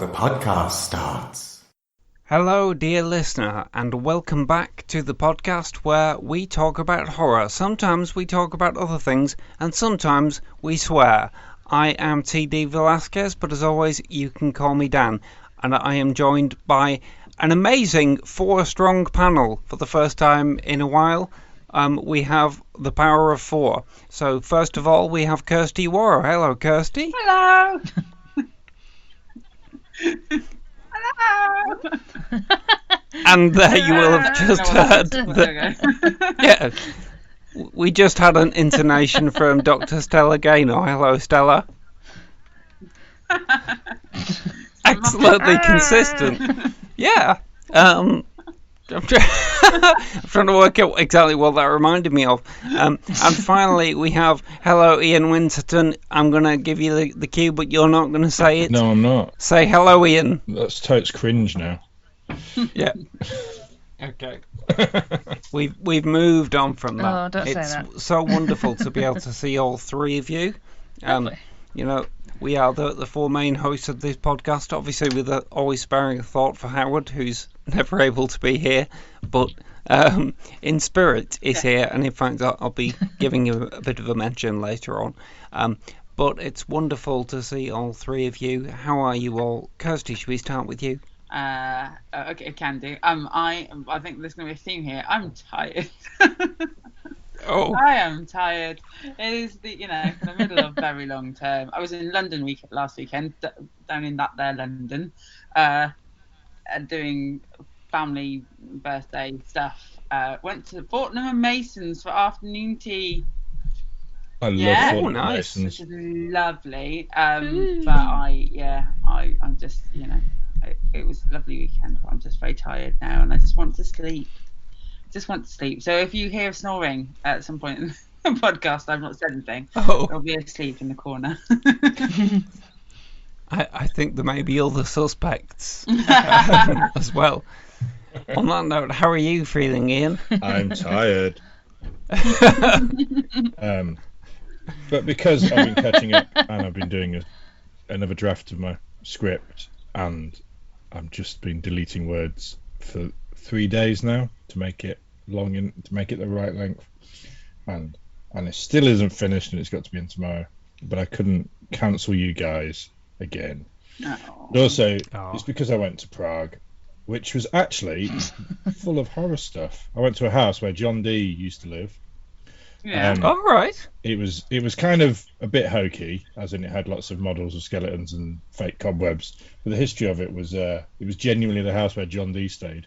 the podcast starts. Hello, dear listener, and welcome back to the podcast where we talk about horror. Sometimes we talk about other things, and sometimes we swear. I am TD Velasquez, but as always, you can call me Dan, and I am joined by an amazing 4-strong panel for the first time in a while. We have the power of 4. So first of all, we have Kirsty Warrer. Hello, Kirsty. Hello. Hello. And there you will have just heard that. Yeah, we just had an intonation from Dr. Stella Gaynor. Hello, Stella. Excellently consistent. Yeah. I'm trying to work out exactly what that reminded me of. And finally, we have hello, Ian Winterton. I'm going to give you the cue, but you're not going to say it. No, I'm not. Say hello, Ian. That's totes cringe now. Yeah. Okay. We've moved on from that. Oh, don't say that. It's so wonderful to be able to see all three of you. You know, we are the 4 main hosts of this podcast, obviously with always sparing a thought for Howard, who's never able to be here, but in spirit is here, and in fact I'll be giving you a bit of a mention later on. But it's wonderful to see all 3 of you. How are you all? Kirsty, should we start with you? Okay, can do. I think there's going to be a theme here. I'm tired. Oh. I am tired. It is the middle of very long term. I was in London last weekend, down in that there London, doing family birthday stuff. Went to Fortnum and Mason's for afternoon tea. I love Fortnum and nice. Mason's. Which is lovely. But I'm just it was a lovely weekend. But I'm just very tired now, and I just want to sleep. So if you hear snoring at some point in the podcast, I've not said anything. I'll be asleep in the corner. I think there may be other suspects as well. On that note, how are you feeling, Ian? I'm tired. But because I've been catching up and I've been doing another draft of my script, and I've just been deleting words for 3 days now to make it long and to make it the right length, and it still isn't finished, and it's got to be in tomorrow. But I couldn't cancel you guys again. Oh. But also, it's because I went to Prague, which was actually full of horror stuff. I went to a house where John Dee used to live. Yeah. All right. It was kind of a bit hokey, as in it had lots of models of skeletons and fake cobwebs. But the history of it was genuinely the house where John Dee stayed,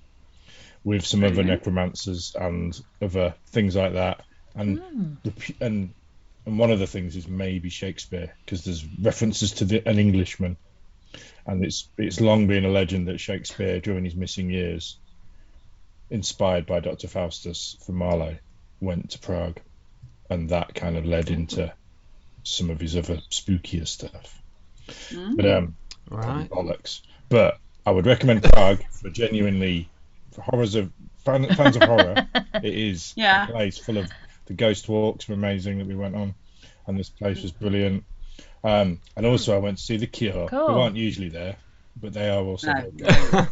with some other necromancers and other things like that. And and one of the things is maybe Shakespeare, because there's references to an Englishman, and it's long been a legend that Shakespeare, during his missing years, inspired by Dr. Faustus from Marlowe, went to Prague, and that kind of led into some of his other spookier stuff. But Right. bollocks. But I would recommend Prague for genuinely fans of horror. It is a place full of the ghost walks were amazing that we went on, and this place was brilliant. And also I went to see The Cure. Cool. Who aren't usually there, but they are also there. Can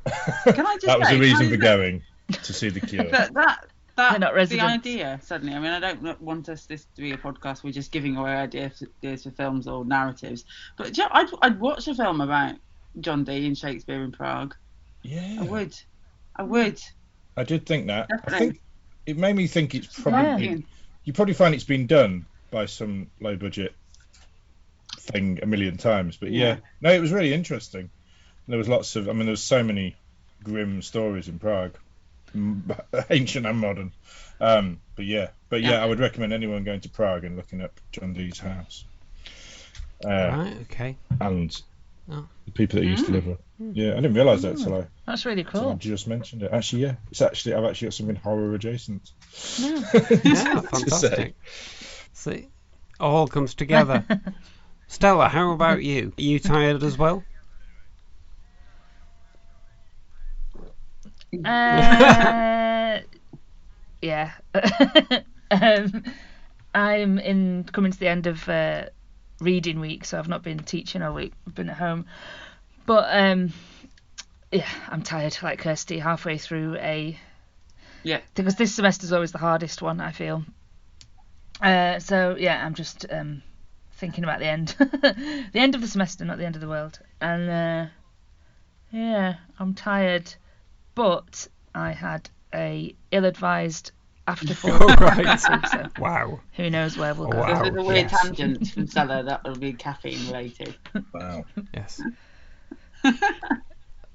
I just That was say, the reason for going to see The Cure. That not the residents. idea suddenly. I mean, I don't want this to be a podcast. We're just giving away ideas for films or narratives. But I'd watch a film about John Dee and Shakespeare in Prague. Yeah, I would. I did think that. Definitely. I think it made me think it's probably you probably find it's been done by some low budget thing a million times. But no, it was really interesting. There was lots of. I mean, there was so many grim stories in Prague, ancient and modern. But I would recommend anyone going to Prague and looking up John Dee's house. Right. Okay. And the people that he used to live with. Yeah, I didn't realise that until That's really I cool. just mentioned it. Actually, I've actually got something horror adjacent. Yeah, fantastic. See, all comes together. Stella, how about you? Are you tired as well? Yeah. I'm coming to the end of reading week, so I've not been teaching all week. I've been at home. But yeah, I'm tired, like Kirsty, halfway through Yeah. because this semester's always the hardest one, I feel. So yeah, I'm just thinking about the end, the end of the semester, not the end of the world. And yeah, I'm tired, but I had a ill-advised after 4 Oh, right. so Wow. who knows where we'll go. Wow. There's a weird yes. tangent from Stella that will be caffeine related. Wow. Yes.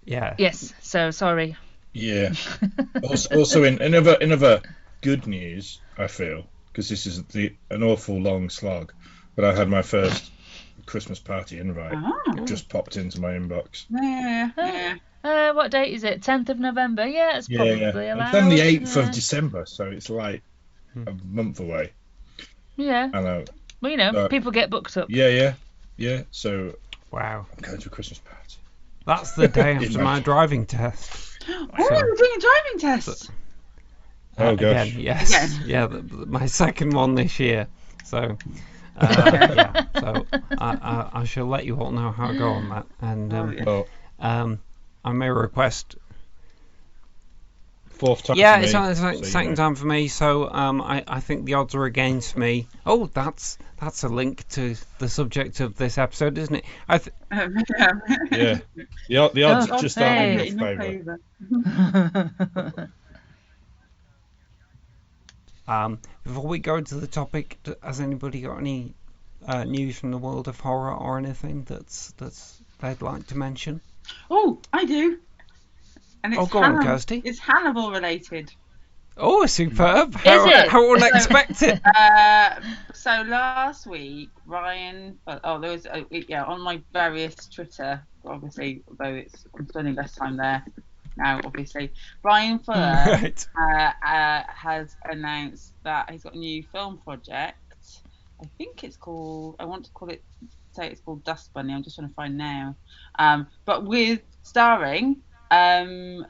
Yeah. Yes, so sorry. Yeah. Also, in other good news, I feel, because this is an awful long slog, but I had my first Christmas party invite just popped into my inbox. Yeah. What date is it? 10th of November? Yeah, it's probably allowed. It's then the 8th of December, so it's like a month away. Yeah. I know. Well, people get booked up. Yeah. So Wow. I'm going to a Christmas party. That's the day after my driving test. Oh, we're doing a driving test. Oh, gosh. Again, yes. Again. Yeah, my second one this year. So, yeah. So I shall let you all know how I go on that. And Well, I may request. fourth time. Yeah, for it's me, second so, you know. time for me. So I think the odds are against me. Oh, that's a link to the subject of this episode, isn't it? Yeah. The odds Oh, just hey. aren't in your favour. Before we go to the topic, has anybody got any news from the world of horror or anything that's they'd like to mention? Oh, I do. And it's Go on, Kirsty. It's Hannibal related. Oh, superb! Is it? How unexpected! So last week, Ryan. There was on my various Twitter. Obviously, although I'm spending less time there now. Obviously, Ryan Fuller Right. has announced that he's got a new film project. I think it's called. I want to call it. Say it's called Dust Bunny. I'm just trying to find now. But with starring Mads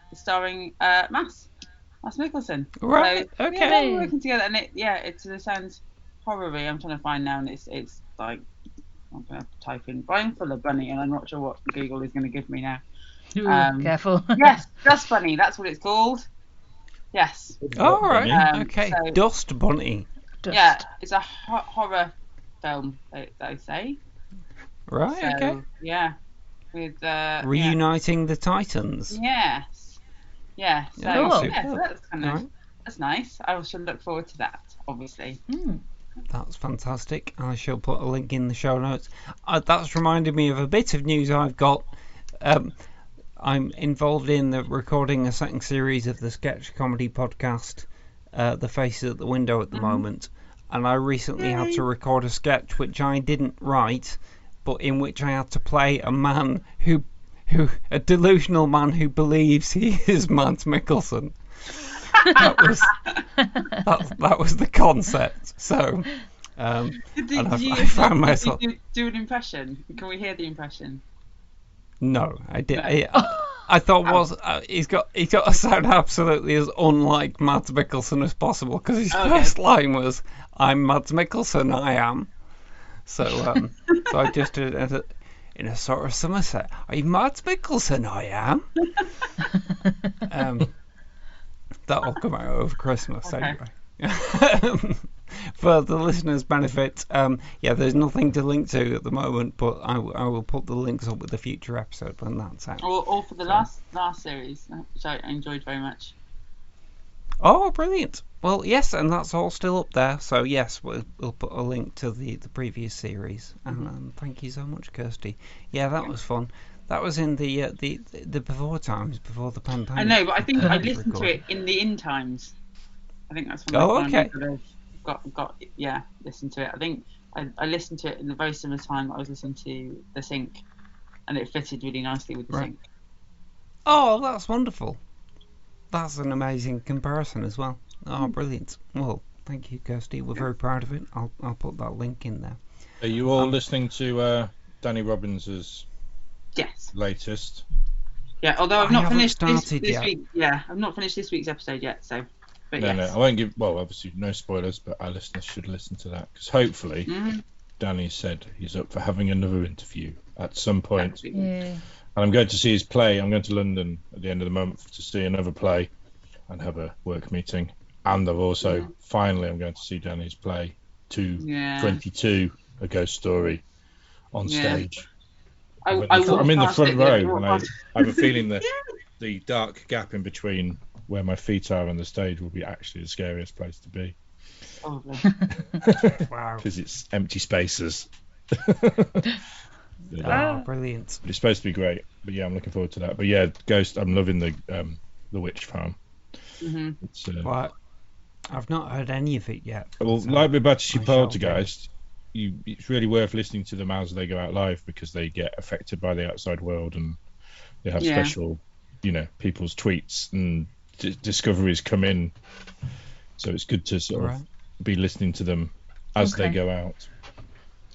Mikkelsen. Right. So, Okay. Yeah, we're working together, and it sounds horror-y. I'm trying to find now, and it's like I'm gonna type in Brian Fuller Bunny, and I'm not sure what Google is going to give me now. Ooh, careful. Yes, Dust Bunny. That's what it's called. Yes. All right. Okay. So- Dust Bunny. Dust. Yeah, it's a horror film. They say. Right. So, Okay. Yeah. With Reuniting the Titans. Yes. Yeah. So, Cool. so that's kind of Right. that's nice. I should look forward to that. Obviously. That's fantastic. I shall put a link in the show notes. That's reminded me of a bit of news I've got. I'm involved in recording a second series of the sketch comedy podcast, The Faces at the Window at the moment. And I recently had to record a sketch which I didn't write, but in which I had to play a man a delusional man who believes he is Mads Mikkelsen. That was the concept. So, I found myself. Did you do an impression? Can we hear the impression? No, I did. I thought he's got to sound absolutely as unlike Mads Mikkelsen as possible, because his first line was, "I'm Mads Mikkelsen, I am." So I just did it in a sort of Somerset. "I'm Mads Mikkelsen, I am." That'll come out over Christmas anyway. For the listeners' benefit, there's nothing to link to at the moment, but I will put the links up with the future episode when that's out. Or for the last series, which I enjoyed very much. Oh, brilliant! Well, yes, and that's all still up there. So yes, we'll put a link to the previous series. And thank you so much, Kirsty. Yeah, that was fun. That was in the before times, before the pandemic. I know, but I think I listened to it in the in times. I think that's when I listened to it. I think I listened to it in the very similar time I was listening to The Sync, and it fitted really nicely with The Sync. Oh, that's wonderful. That's an amazing comparison as well. Oh, brilliant. Well, thank you, Kirsty. We're very proud of it. I'll put that link in there. Are you all listening to Danny Robbins's latest? Yeah, although I've not finished this yet. week. Yeah, I've not finished this week's episode yet. So, but No, I won't give. Well, obviously no spoilers, but our listeners should listen to that, because hopefully Danny said he's up for having another interview at some point. Yeah. And I'm going to see his play. I'm going to London at the end of the month to see another play and have a work meeting. And I've also, finally, I'm going to see Danny's play 222, A Ghost Story, on stage. I'm in the front row, and I have a feeling that the dark gap in between where my feet are and the stage will be actually the scariest place to be. Probably. Wow. Because it's empty spaces. Brilliant. It's supposed to be great, but yeah, I'm looking forward to that. But yeah, Ghost, I'm loving the Witch Farm. Mm-hmm. Well, I've not heard any of it yet. Well, like with Battersea Poltergeist, it's really worth listening to them as they go out live, because they get affected by the outside world, and they have special, people's tweets and discoveries come in. So it's good to sort of be listening to them as they go out.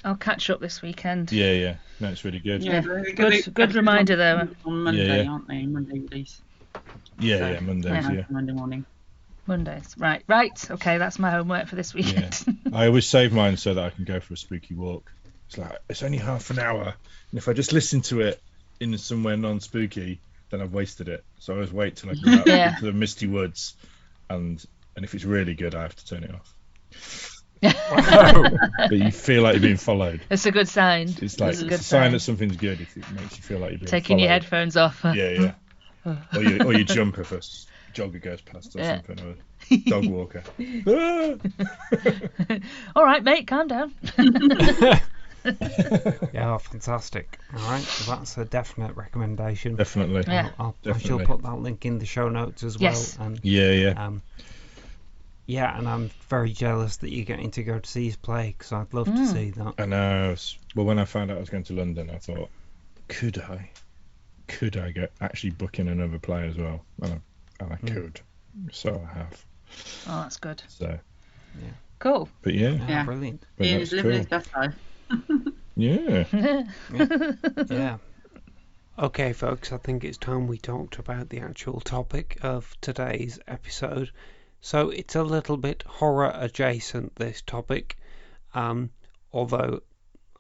I'll catch up this weekend. Yeah. No, it's really good. Yeah, good reminder though. On Monday, aren't they? Monday release. Yeah, Mondays, Monday morning. Mondays. Right. Okay, that's my homework for this weekend. Yeah. I always save mine so that I can go for a spooky walk. It's like, it's only half an hour, and if I just listen to it in somewhere non-spooky, then I've wasted it. So I always wait till I go out into the misty woods, and if it's really good, I have to turn it off. But you feel like you're being followed. It's a good sign. It's like a sign that something's good if it makes you feel like you're being taking followed. Your headphones off. Yeah. or you jump if a jogger goes past or something, or a dog walker. All right, mate, calm down. Yeah, fantastic. All right, so that's a definite recommendation. Definitely. Yeah. I shall put that link in the show notes as well. Yes. And, and I'm very jealous that you're getting to go to see his play, because I'd love to see that. I know. Well, when I found out I was going to London, I thought, could I actually book in another play as well? And I could. So I have. Oh, that's good. So. Yeah. Cool. But yeah. Brilliant. He's living his best life. Yeah. Okay, folks, I think it's time we talked about the actual topic of today's episode. So it's a little bit horror adjacent, this topic, although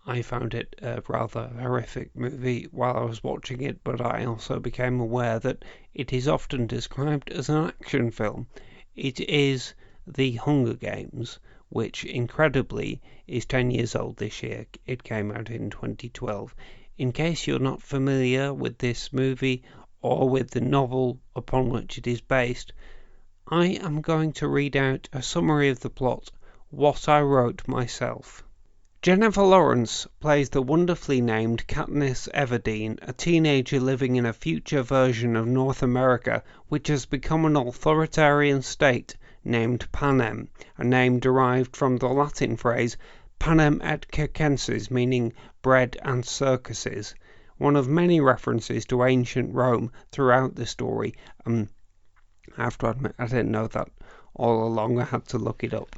I found it a rather horrific movie while I was watching it, but I also became aware that it is often described as an action film. It is The Hunger Games, which incredibly is 10 years old this year. It came out in 2012. In case you're not familiar with this movie or with the novel upon which it is based, I am going to read out a summary of the plot, what I wrote myself. Jennifer Lawrence plays the wonderfully named Katniss Everdeen, a teenager living in a future version of North America which has become an authoritarian state named Panem, a name derived from the Latin phrase Panem et circenses, meaning bread and circuses, one of many references to ancient Rome throughout the story. I have to admit, I didn't know that all along. I had to look it up.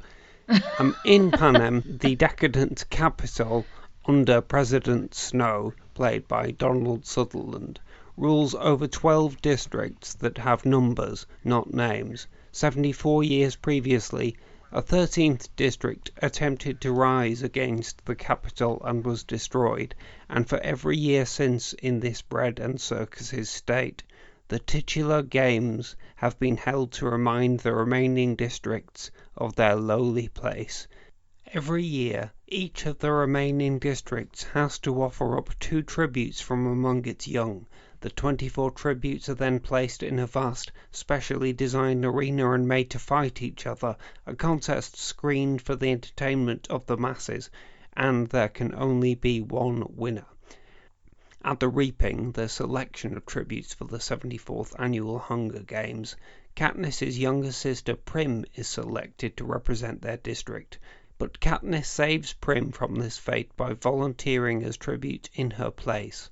In Panem, the decadent capital under President Snow, played by Donald Sutherland, rules over 12 districts that have numbers, not names. 74 years previously, a 13th district attempted to rise against the capital and was destroyed, and for every year since in this bread and circuses state, the titular games have been held to remind the remaining districts of their lowly place. Every year, each of the remaining districts has to offer up 2 tributes from among its young. The 24 tributes are then placed in a vast, specially designed arena and made to fight each other, a contest screened for the entertainment of the masses, and there can only be one winner. At the reaping, the selection of tributes for the 74th annual Hunger Games, Katniss's younger sister Prim is selected to represent their district, but Katniss saves Prim from this fate by volunteering as tribute in her place.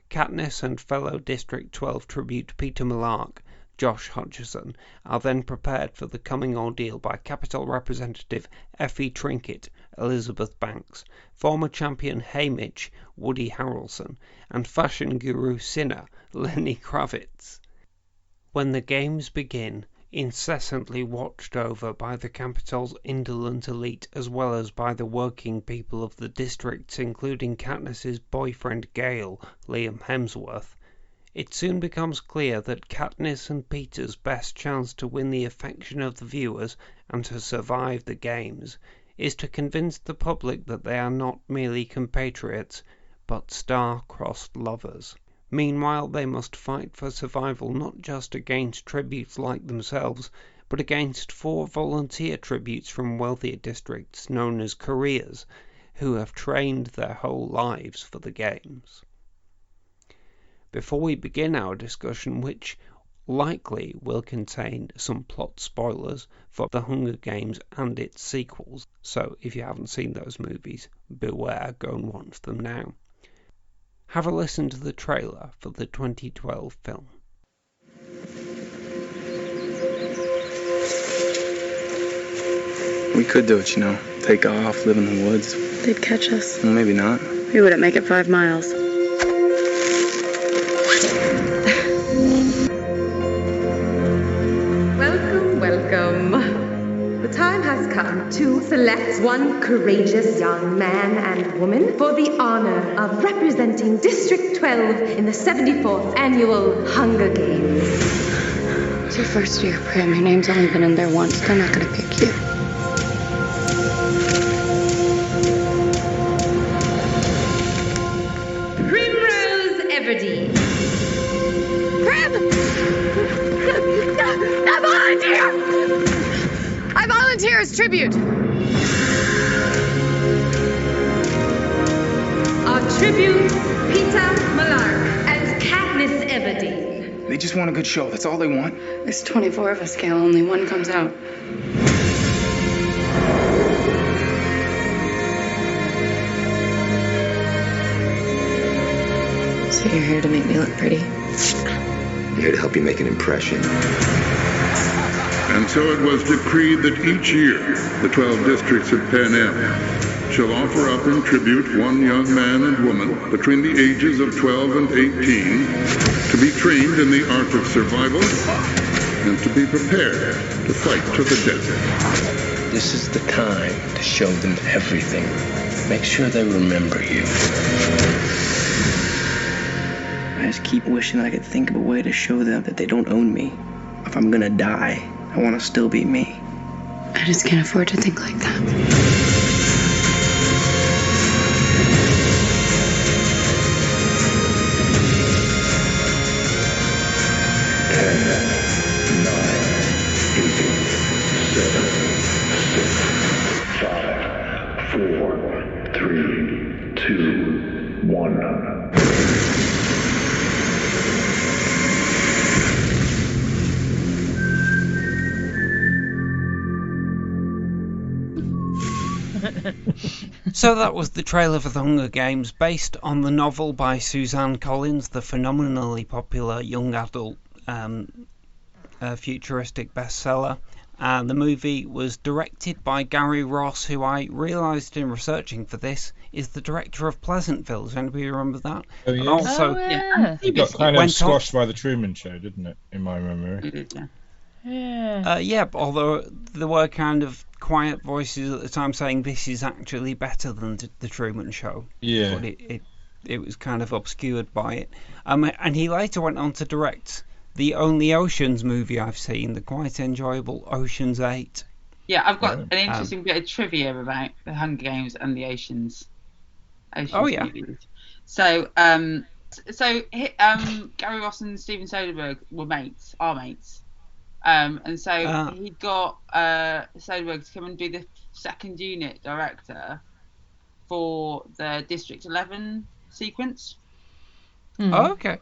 Katniss and fellow District 12 tribute Peter Millark, Josh Hutcherson, are then prepared for the coming ordeal by Capitol Representative Effie Trinket, Elizabeth Banks, former champion Haymitch, Woody Harrelson, and fashion guru Cinna, Lenny Kravitz. When the games begin, incessantly watched over by the Capitol's indolent elite as well as by the working people of the districts, including Katniss's boyfriend Gale, Liam Hemsworth, It soon becomes clear that Katniss and Peter's best chance to win the affection of the viewers and to survive the games is to convince the public that they are not merely compatriots, but star-crossed lovers. Meanwhile, they must fight for survival not just against tributes like themselves, but against 4 volunteer tributes from wealthier districts known as careers, who have trained their whole lives for the games. Before we begin our discussion, which likely will contain some plot spoilers for The Hunger Games and its sequels, so if you haven't seen those movies, beware, go and watch them now. Have a listen to the trailer for the 2012 film. We could do it, you know. Take off, live in the woods. They'd catch us. Well, maybe not. We wouldn't make it 5 miles. Welcome, welcome. The time has come to select one courageous young man and woman for the honor of representing District 12 in the 74th Annual Hunger Games. It's your first year, Prim. Your name's only been in there once. They're not gonna pick you. Primrose Everdeen. Prim! I volunteer! I volunteer as tribute. Our tribute, Peter Malark and Katniss Everdeen. They just want a good show. That's all they want. There's 24 of us, Gail. Only one comes out. So you're here to make me look pretty? I'm here to help you make an impression. And so it was decreed that each year the 12 districts of Pan Am shall offer up in tribute one young man and woman between the ages of 12 and 18 to be trained in the art of survival and to be prepared to fight to the death. This is the time to show them everything. Make sure they remember you. I just keep wishing I could think of a way to show them that they don't own me. If I'm gonna die, I want to still be me. I just can't afford to think like that. 4, 3, 2, 1. So that was the trailer for The Hunger Games, based on the novel by Suzanne Collins, the phenomenally popular young adult futuristic bestseller. The movie was directed by Gary Ross, who I realised in researching for this is the director of Pleasantville. Does anybody remember that? Oh, yeah. And also, It got kind of squashed by the Truman Show, didn't it, in my memory? Yeah, but although there were kind of quiet voices at the time saying this is actually better than the Truman Show. Yeah. But it was kind of obscured by it. And he later went on to direct the only Oceans movie I've seen, the quite enjoyable Oceans 8. Yeah, I've got an interesting bit of trivia about the Hunger Games and the Oceans movies. So, Gary Ross and Steven Soderbergh are mates. And so he got Soderbergh to come and be the second unit director for the District 11 sequence. Oh, okay.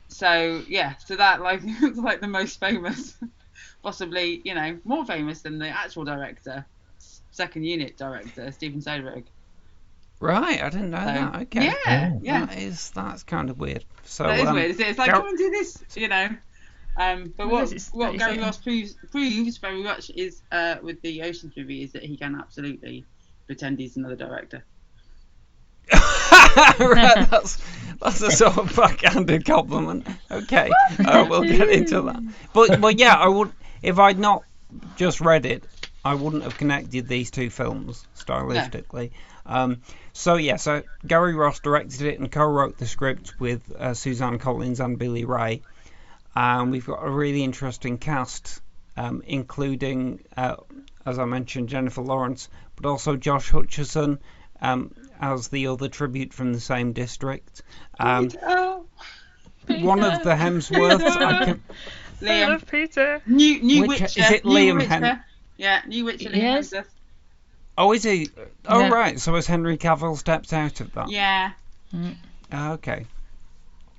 So that it's like the most famous, possibly, more famous than the actual director, second unit director, Steven Soderbergh. Right, I didn't know that. Okay. Yeah. That's kind of weird. So that is weird. It's like, come and do this, But what Gary Ross proves very much is with the Oceans movie is that he can absolutely pretend he's another director. Right, that's a sort of backhanded compliment. Okay, we'll get into that. But yeah, I would, if I'd not just read it, I wouldn't have connected these two films stylistically. So Gary Ross directed it and co-wrote the script with Suzanne Collins and Billy Ray. We've got a really interesting cast, including, as I mentioned, Jennifer Lawrence, but also Josh Hutcherson as the other tribute from the same district. One of the Hemsworths. I love Peter. New Witcher. Is it Liam Witcher? Yeah, New Witcher. Yes. Hemsworth. Oh, is he? Oh, Yeah. right. So has Henry Cavill stepped out of that? Yeah. Okay.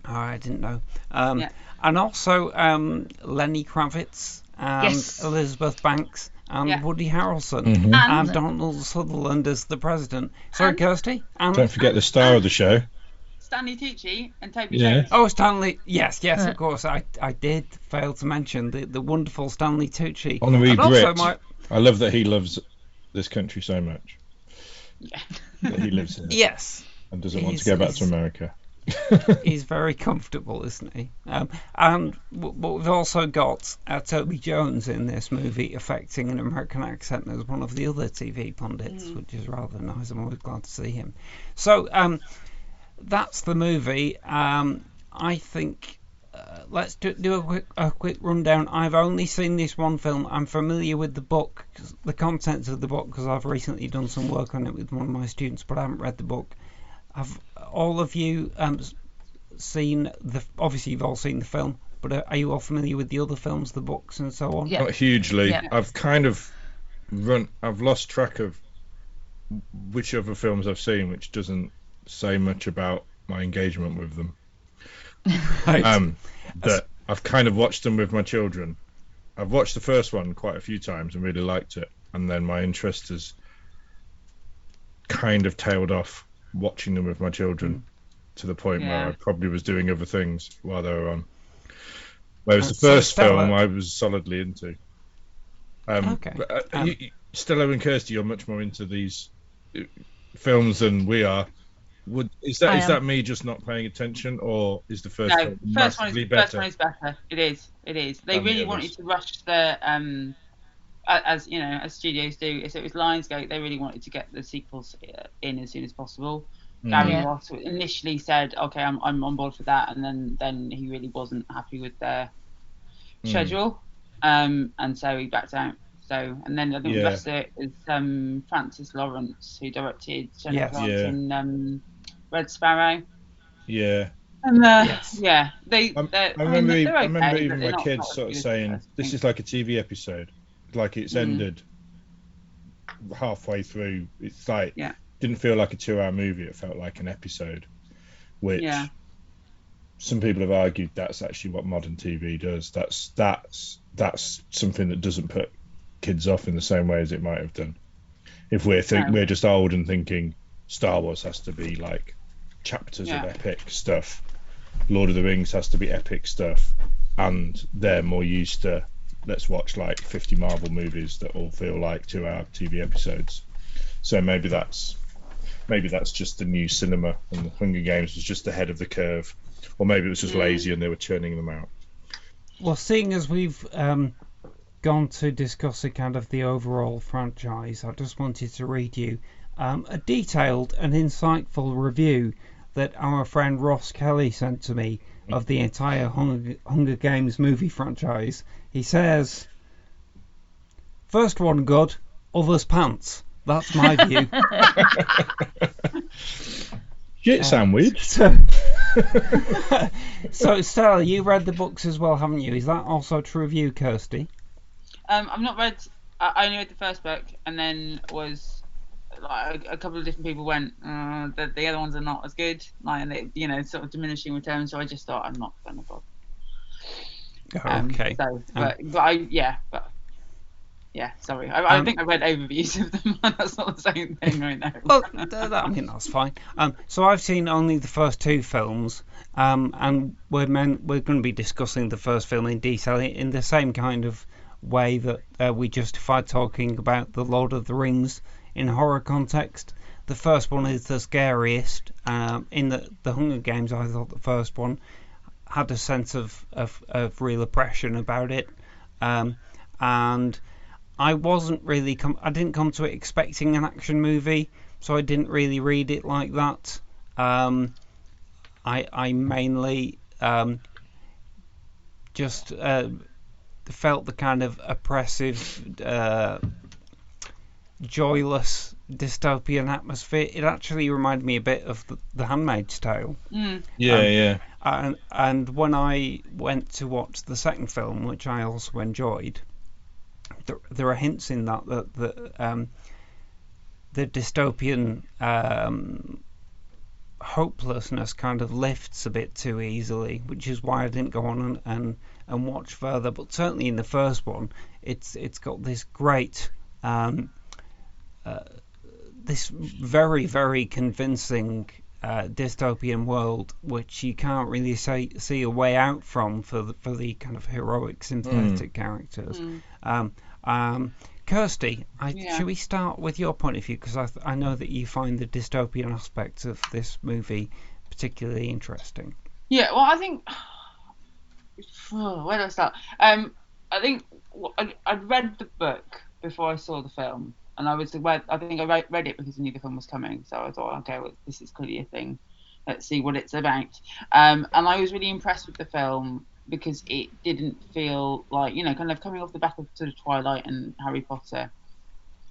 Oh, I didn't know. Yeah. And also Lenny Kravitz and Yes. Elizabeth Banks and Yeah. Woody Harrelson Mhm. and Donald Sutherland as the president. Sorry, And- Kirsty? And, Don't forget the star of the show. Stanley Tucci and Toby Yeah. Jones. Oh, Stanley. Yes, of course. I did fail to mention the wonderful Stanley Tucci. Honorary And also Brit. I love that he loves this country so much. Yeah. That he lives here Yes. and doesn't want to go back to America. He's very comfortable, isn't he? But we've also got Toby Jones in this movie affecting an American accent as one of the other TV pundits, which is rather nice. I'm always glad to see him. So that's the movie. I think let's do a quick rundown. I've only seen this one film. I'm familiar with the book, the contents of the book, because I've recently done some work on it with one of my students, but I haven't read the book. Have all of you seen obviously you've all seen the film, but are you all familiar with the other films, the books and so on? Yeah. Not hugely. Yeah. I've lost track of which other films I've seen, which doesn't say much about my engagement with them. Right. But I've kind of watched them with my children. I've watched the first one quite a few times and really liked it, and then my interest has kind of tailed off watching them with my children to the point where I probably was doing other things while they were on. Whereas the first Stella, film I was solidly into. Okay. But, Stella and Kirsty, you're much more into these films than we are. Is that me just not paying attention, or is the first film massively better? First one is better. It is. They really wanted to rush the as you know, as studios do. So it was Lionsgate. They really wanted to get the sequels in as soon as possible. Gary Ross initially said, "Okay, I'm on board for that," and then he really wasn't happy with their schedule, and so he backed out. So, and then I think the rest of it is Francis Lawrence, who directed Jennifer Lawrence in Red Sparrow. Yeah. And I remember okay, even my kids sort of saying, "This is like a TV episode, like it's ended halfway through." It's like didn't feel like a 2-hour movie; it felt like an episode, which some people have argued that's actually what modern TV does. That's something that doesn't put kids off in the same way as it might have done. If we're just old and thinking Star Wars has to be like chapters of epic stuff, Lord of the Rings has to be epic stuff, and they're more used to let's watch like 50 Marvel movies that all feel like 2-hour TV episodes. So maybe that's just the new cinema, and the Hunger Games was just ahead of the curve, or maybe it was just lazy and they were churning them out. Well, seeing as we've gone to discuss a kind of the overall franchise, I just wanted to read you a detailed and insightful review that our friend Ross Kelly sent to me of the entire Hunger Games movie franchise. He says, "First one good, others pants. That's my view." Shit sandwich. So Stella, you read the books as well, haven't you? Is that also true of you, Kirsty? I've not read. I only read the first book, and then was like a couple of different people went that the other ones are not as good, like, and it, sort of diminishing returns. So I just thought I'm not going to bother. Okay. So, sorry. I think I read overviews of them. That's not the same thing right now. Well, I mean that's fine. So I've seen only the first two films, and we're going to be discussing the first film in detail in the same kind of way that we justified talking about the Lord of the Rings in horror context. The first one is the scariest. In the Hunger Games, I thought the first one had a sense of real oppression about it, and I wasn't really I didn't come to it expecting an action movie, so I didn't really read it like that. I mainly just felt the kind of oppressive, joyless dystopian atmosphere. It actually reminded me a bit of the Handmaid's Tale. Yeah. And when I went to watch the second film, which I also enjoyed, there are hints in that the dystopian hopelessness kind of lifts a bit too easily, which is why I didn't go on and watch further. But certainly in the first one, it's got this great, this very, very convincing dystopian world, which you can't really see a way out from for the kind of heroic, sympathetic characters. Kirsty, should we start with your point of view? Because I know that you find the dystopian aspects of this movie particularly interesting. Yeah, well, I think... where do I start? I think I'd read the book before I saw the film, and I think I read it because I knew the film was coming, so I thought, okay, well, this is clearly a thing. Let's see what it's about. And I was really impressed with the film because it didn't feel like, kind of coming off the back of sort of Twilight and Harry Potter,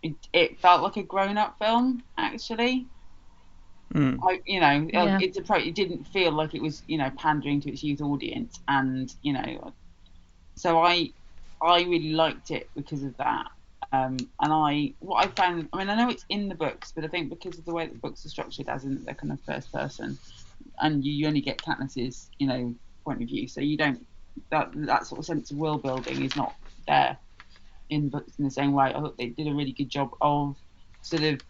it felt like a grown-up film, actually. It didn't feel like it was, pandering to its youth audience, and so I really liked it because of that. And what I found, I know it's in the books, but I think because of the way that the books are structured, as in they're kind of first person, and you only get Katniss's, point of view, so you don't, that sort of sense of world building is not there in books in the same way. I thought they did a really good job of sort of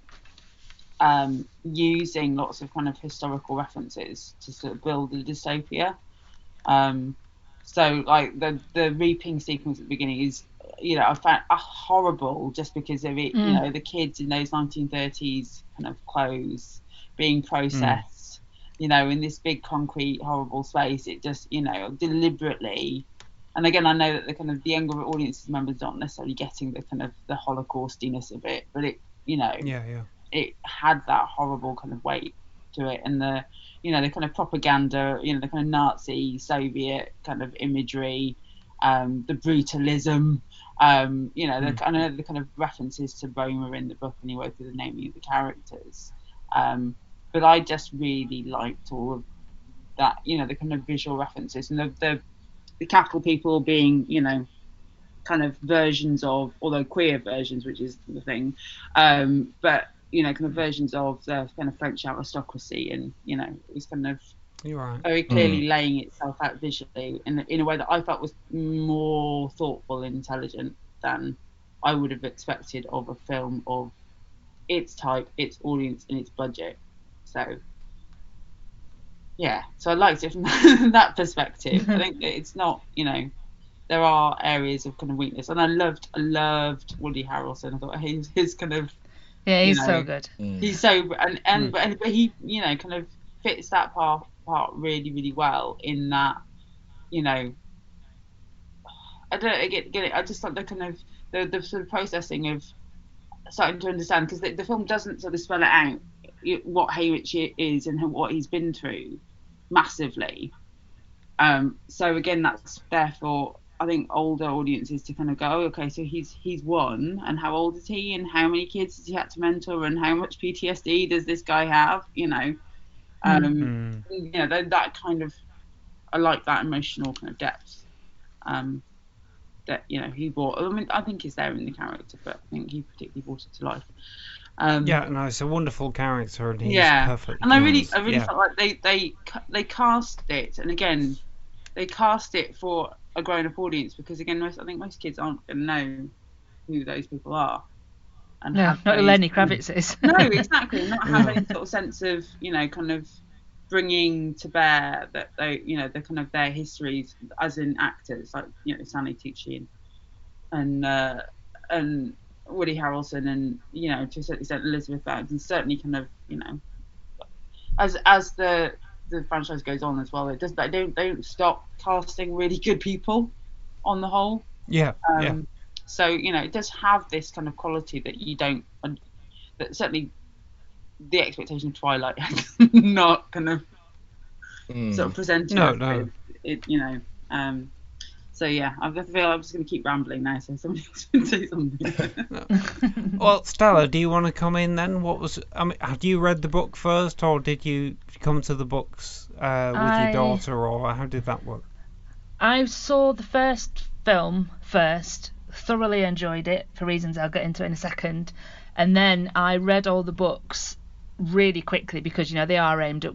using lots of kind of historical references to sort of build the dystopia. So like the reaping sequence at the beginning is, I found horrible just because of it. The kids in those 1930s kind of clothes being processed, in this big concrete horrible space. It just, deliberately. And again, I know that the kind of the younger audience members aren't necessarily getting the kind of the Holocaustiness of it, but it, it had that horrible kind of weight to it, and the kind of propaganda, the kind of Nazi Soviet kind of imagery, the brutalism, the kind of references to Roma in the book anyway through the naming of the characters. But I just really liked all of that, the kind of visual references, and the capital people being, kind of versions of, although queer versions, which is the thing, but kind of versions of the kind of French aristocracy, and it was kind of very clearly laying itself out visually in a way that I felt was more thoughtful and intelligent than I would have expected of a film of its type, its audience, and its budget. So I liked it from that perspective. I think that it's not, there are areas of kind of weakness, and I loved Woody Harrelson. I thought his kind of he's so good. He's so but he kind of fits that part really, really well in that, I don't get it. I just like the kind of the sort of processing of starting to understand, because the film doesn't sort of spell it out what Haymitch is and what he's been through massively. So again, that's therefore I think older audiences to kind of go, okay, so he's one, and how old is he, and how many kids has he had to mentor, and how much PTSD does this guy have? That kind of, I like that emotional kind of depth that he brought. I think is there in the character, but I think he particularly brought it to life. It's a wonderful character, and he's perfect. And I really felt like they cast it, and again, they cast it for a grown-up audience, because again, I think most kids aren't going to know who those people are. And not who Lenny Kravitz is. No, exactly. Not have any sort of sense of, kind of bringing to bear that they, the kind of their histories as in actors, like Stanley Tucci and Woody Harrelson, and to a certain extent Elizabeth Banks, and certainly kind of as the franchise goes on as well, it does. They don't stop casting really good people on the whole. So it does have this kind of quality that you don't, that certainly the expectation of Twilight has not kind of sort of presented us with it. So yeah, I feel I'm just going to keep rambling now. So somebody else can say something. Well, Stella, do you want to come in then? Had you read the book first, or did you come to the books with your daughter, or how did that work? I saw the first film first, thoroughly enjoyed it for reasons I'll get into in a second, and then I read all the books really quickly because they are aimed at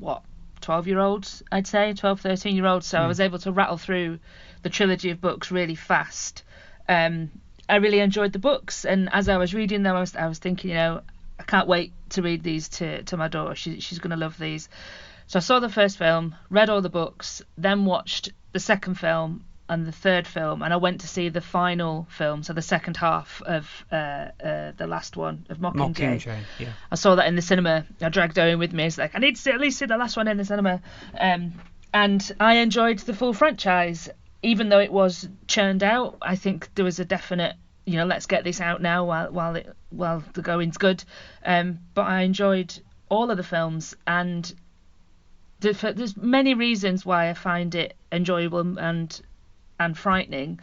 12-year-olds, I'd say, 12, 13-year-olds, so I was able to rattle through the trilogy of books really fast. I really enjoyed the books, and as I was reading them, I was thinking, I can't wait to read these to my daughter. She's going to love these. So I saw the first film, read all the books, then watched the second film and the third film, and I went to see the final film, so the second half of the last one of Mockingjay. Yeah. I saw that in the cinema. I dragged Owen with me. It's like, I need to at least see the last one in the cinema. And I enjoyed the full franchise, even though it was churned out. I think there was a definite, let's get this out now while the going's good. But I enjoyed all of the films, and there's many reasons why I find it enjoyable and frightening.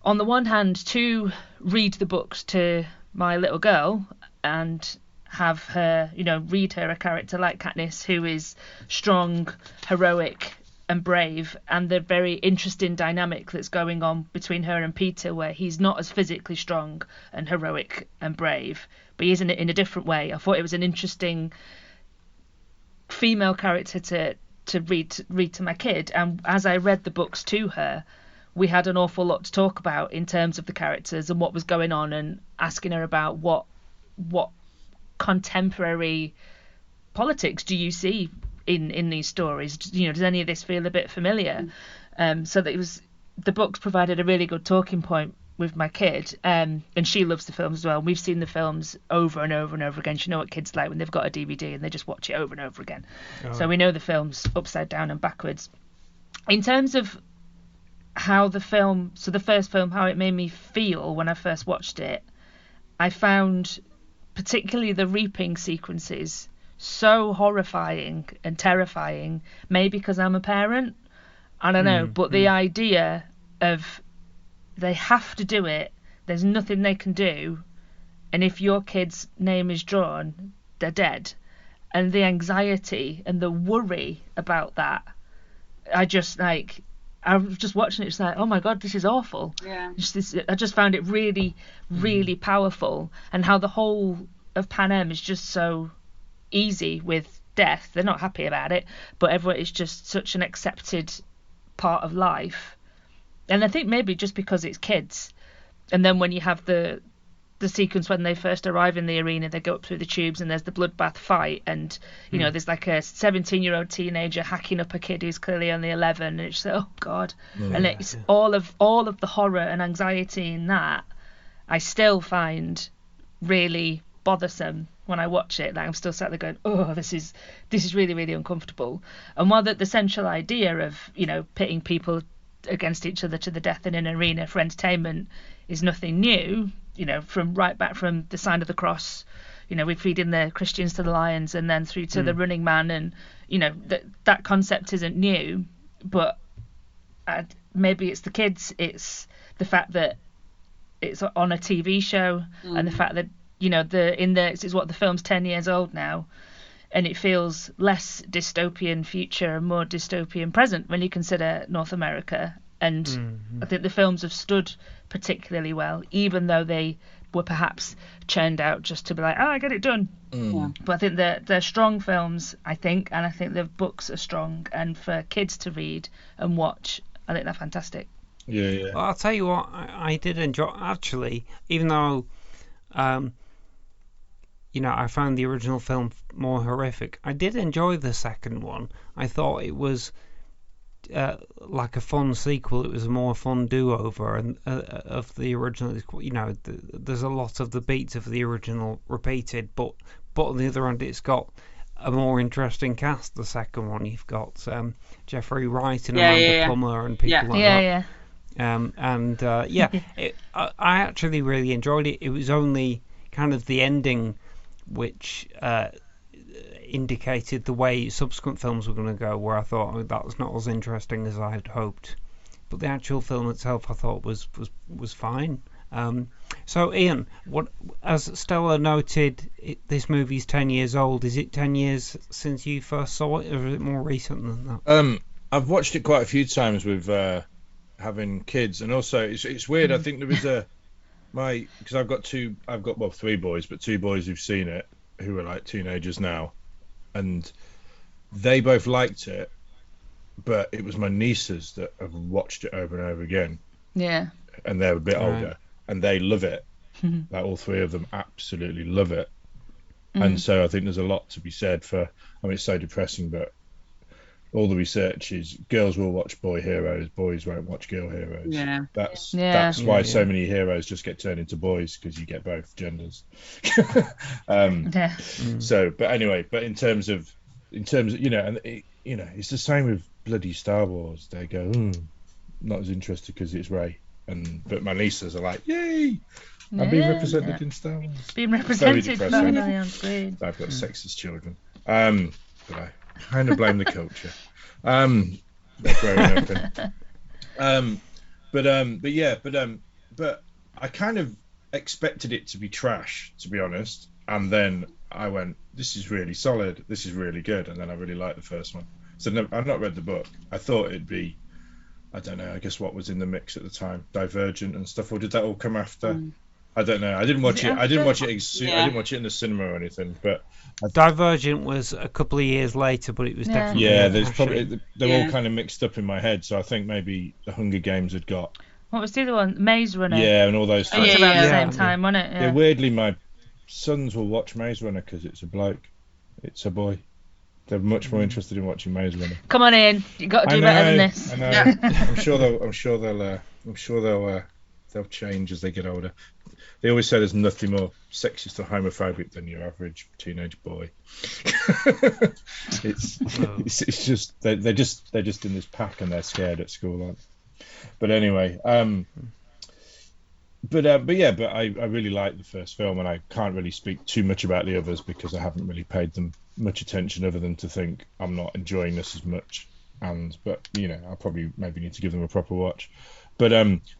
On the one hand, to read the books to my little girl and have her, read her a character like Katniss, who is strong, heroic and brave, and the very interesting dynamic that's going on between her and Peter, where he's not as physically strong and heroic and brave, but he is in a different way. I thought it was an interesting female character to read to my kid, and as I read the books to her, we had an awful lot to talk about in terms of the characters and what was going on, and asking her about what contemporary politics do you see in these stories? Does any of this feel a bit familiar? So that the books provided a really good talking point with my kid, and she loves the films as well. We've seen the films over and over and over again. You know what kids like when they've got a DVD and they just watch it over and over again. So we know the films upside down and backwards. In terms of how the first film, how it made me feel when I first watched it, I found particularly the reaping sequences so horrifying and terrifying, maybe because I'm a parent, I don't know, but the idea of they have to do it, there's nothing they can do, and if your kid's name is drawn, they're dead, and the anxiety and the worry about that, I was just watching it, it's like, oh my god, this is awful. Yeah. I just found it really, really powerful, and how the whole of Panem is just so easy with death. They're not happy about it, but everyone is just such an accepted part of life. And I think maybe just because it's kids, and then when you have the sequence when they first arrive in the arena, they go up through the tubes and there's the bloodbath fight, and there's like a 17-year-old teenager hacking up a kid who's clearly only 11, and it's oh god. And it's all of the horror and anxiety in that I still find really bothersome when I watch it. Like, I'm still sat there going, oh, this is really, really uncomfortable. And while the central idea of pitting people against each other to the death in an arena for entertainment is nothing new, from right back from the sign of the cross, we're feeding the Christians to the lions, and then through to the Running Man, and that concept isn't new, but maybe it's the kids, it's the fact that it's on a TV show, and the fact that it's what the film's 10 years old now, and it feels less dystopian future and more dystopian present when you consider North America. And I think the films have stood particularly well, even though they were perhaps churned out just to be like, I get it done. Yeah. But I think they're strong films, I think, and I think the books are strong, and for kids to read and watch, I think they're fantastic. Yeah. Well, I'll tell you what, I did enjoy, actually, even though I found the original film more horrific, I did enjoy the second one. I thought it was like a fun sequel. It was a more fun do-over and of the original. There's a lot of the beats of the original repeated, but on the other hand, it's got a more interesting cast. The second one, you've got Jeffrey Wright and Amanda Plummer and people like that. I actually really enjoyed it. It was only kind of the ending which indicated the way subsequent films were going to go, where I thought, oh, that was not as interesting as I had hoped. But the actual film itself, I thought was fine. So, Ian, as Stella noted, this movie's 10 years old. Is it 10 years since you first saw it, or is it more recent than that? I've watched it quite a few times with having kids, and also it's weird. I think there was because I've got three boys, but two boys who've seen it who are like teenagers now, and they both liked it, but it was my nieces that have watched it over and over again. Yeah. And they're a bit older, and they love it. Like all three of them absolutely love it. And so I think there's a lot to be said for. I mean, it's so depressing, but all the research is girls will watch boy heroes, boys won't watch girl heroes. Yeah. That's why so many heroes just get turned into boys, because you get both genders. So, but anyway, in terms of and it's the same with bloody Star Wars. They go, not as interested because it's Rey, but my nieces are like, yay, I'm being represented in Star Wars. Being represented finally on screen. I've got sexist children, but I kind of blame the culture. They're growing up in. But I kind of expected it to be trash, to be honest, and then I went, this is really solid, this is really good, and then I really liked the first one. So I've not read the book. I thought it'd be, I don't know, I guess what was in the mix at the time, Divergent and stuff, or did that all come after? I don't know. I didn't watch it. I didn't watch it in the cinema or anything. But Divergent was a couple of years later, but it was definitely there's probably they're all kind of mixed up in my head. So I think maybe the Hunger Games had got. What was the other one? Maze Runner. Yeah, and all those. It was about the same time, wasn't it? Yeah. Weirdly, my sons will watch Maze Runner because it's a bloke. It's a boy. They're much more interested in watching Maze Runner. Come on in, you got to do better than this. I know. I'm sure they'll change as they get older. They always say there's nothing more sexist or homophobic than your average teenage boy. It's just they're just in this pack and they're scared at school, aren't they? But anyway, I really like the first film, and I can't really speak too much about the others because I haven't really paid them much attention other than to think I'm not enjoying this as much. But I'll probably maybe need to give them a proper watch. But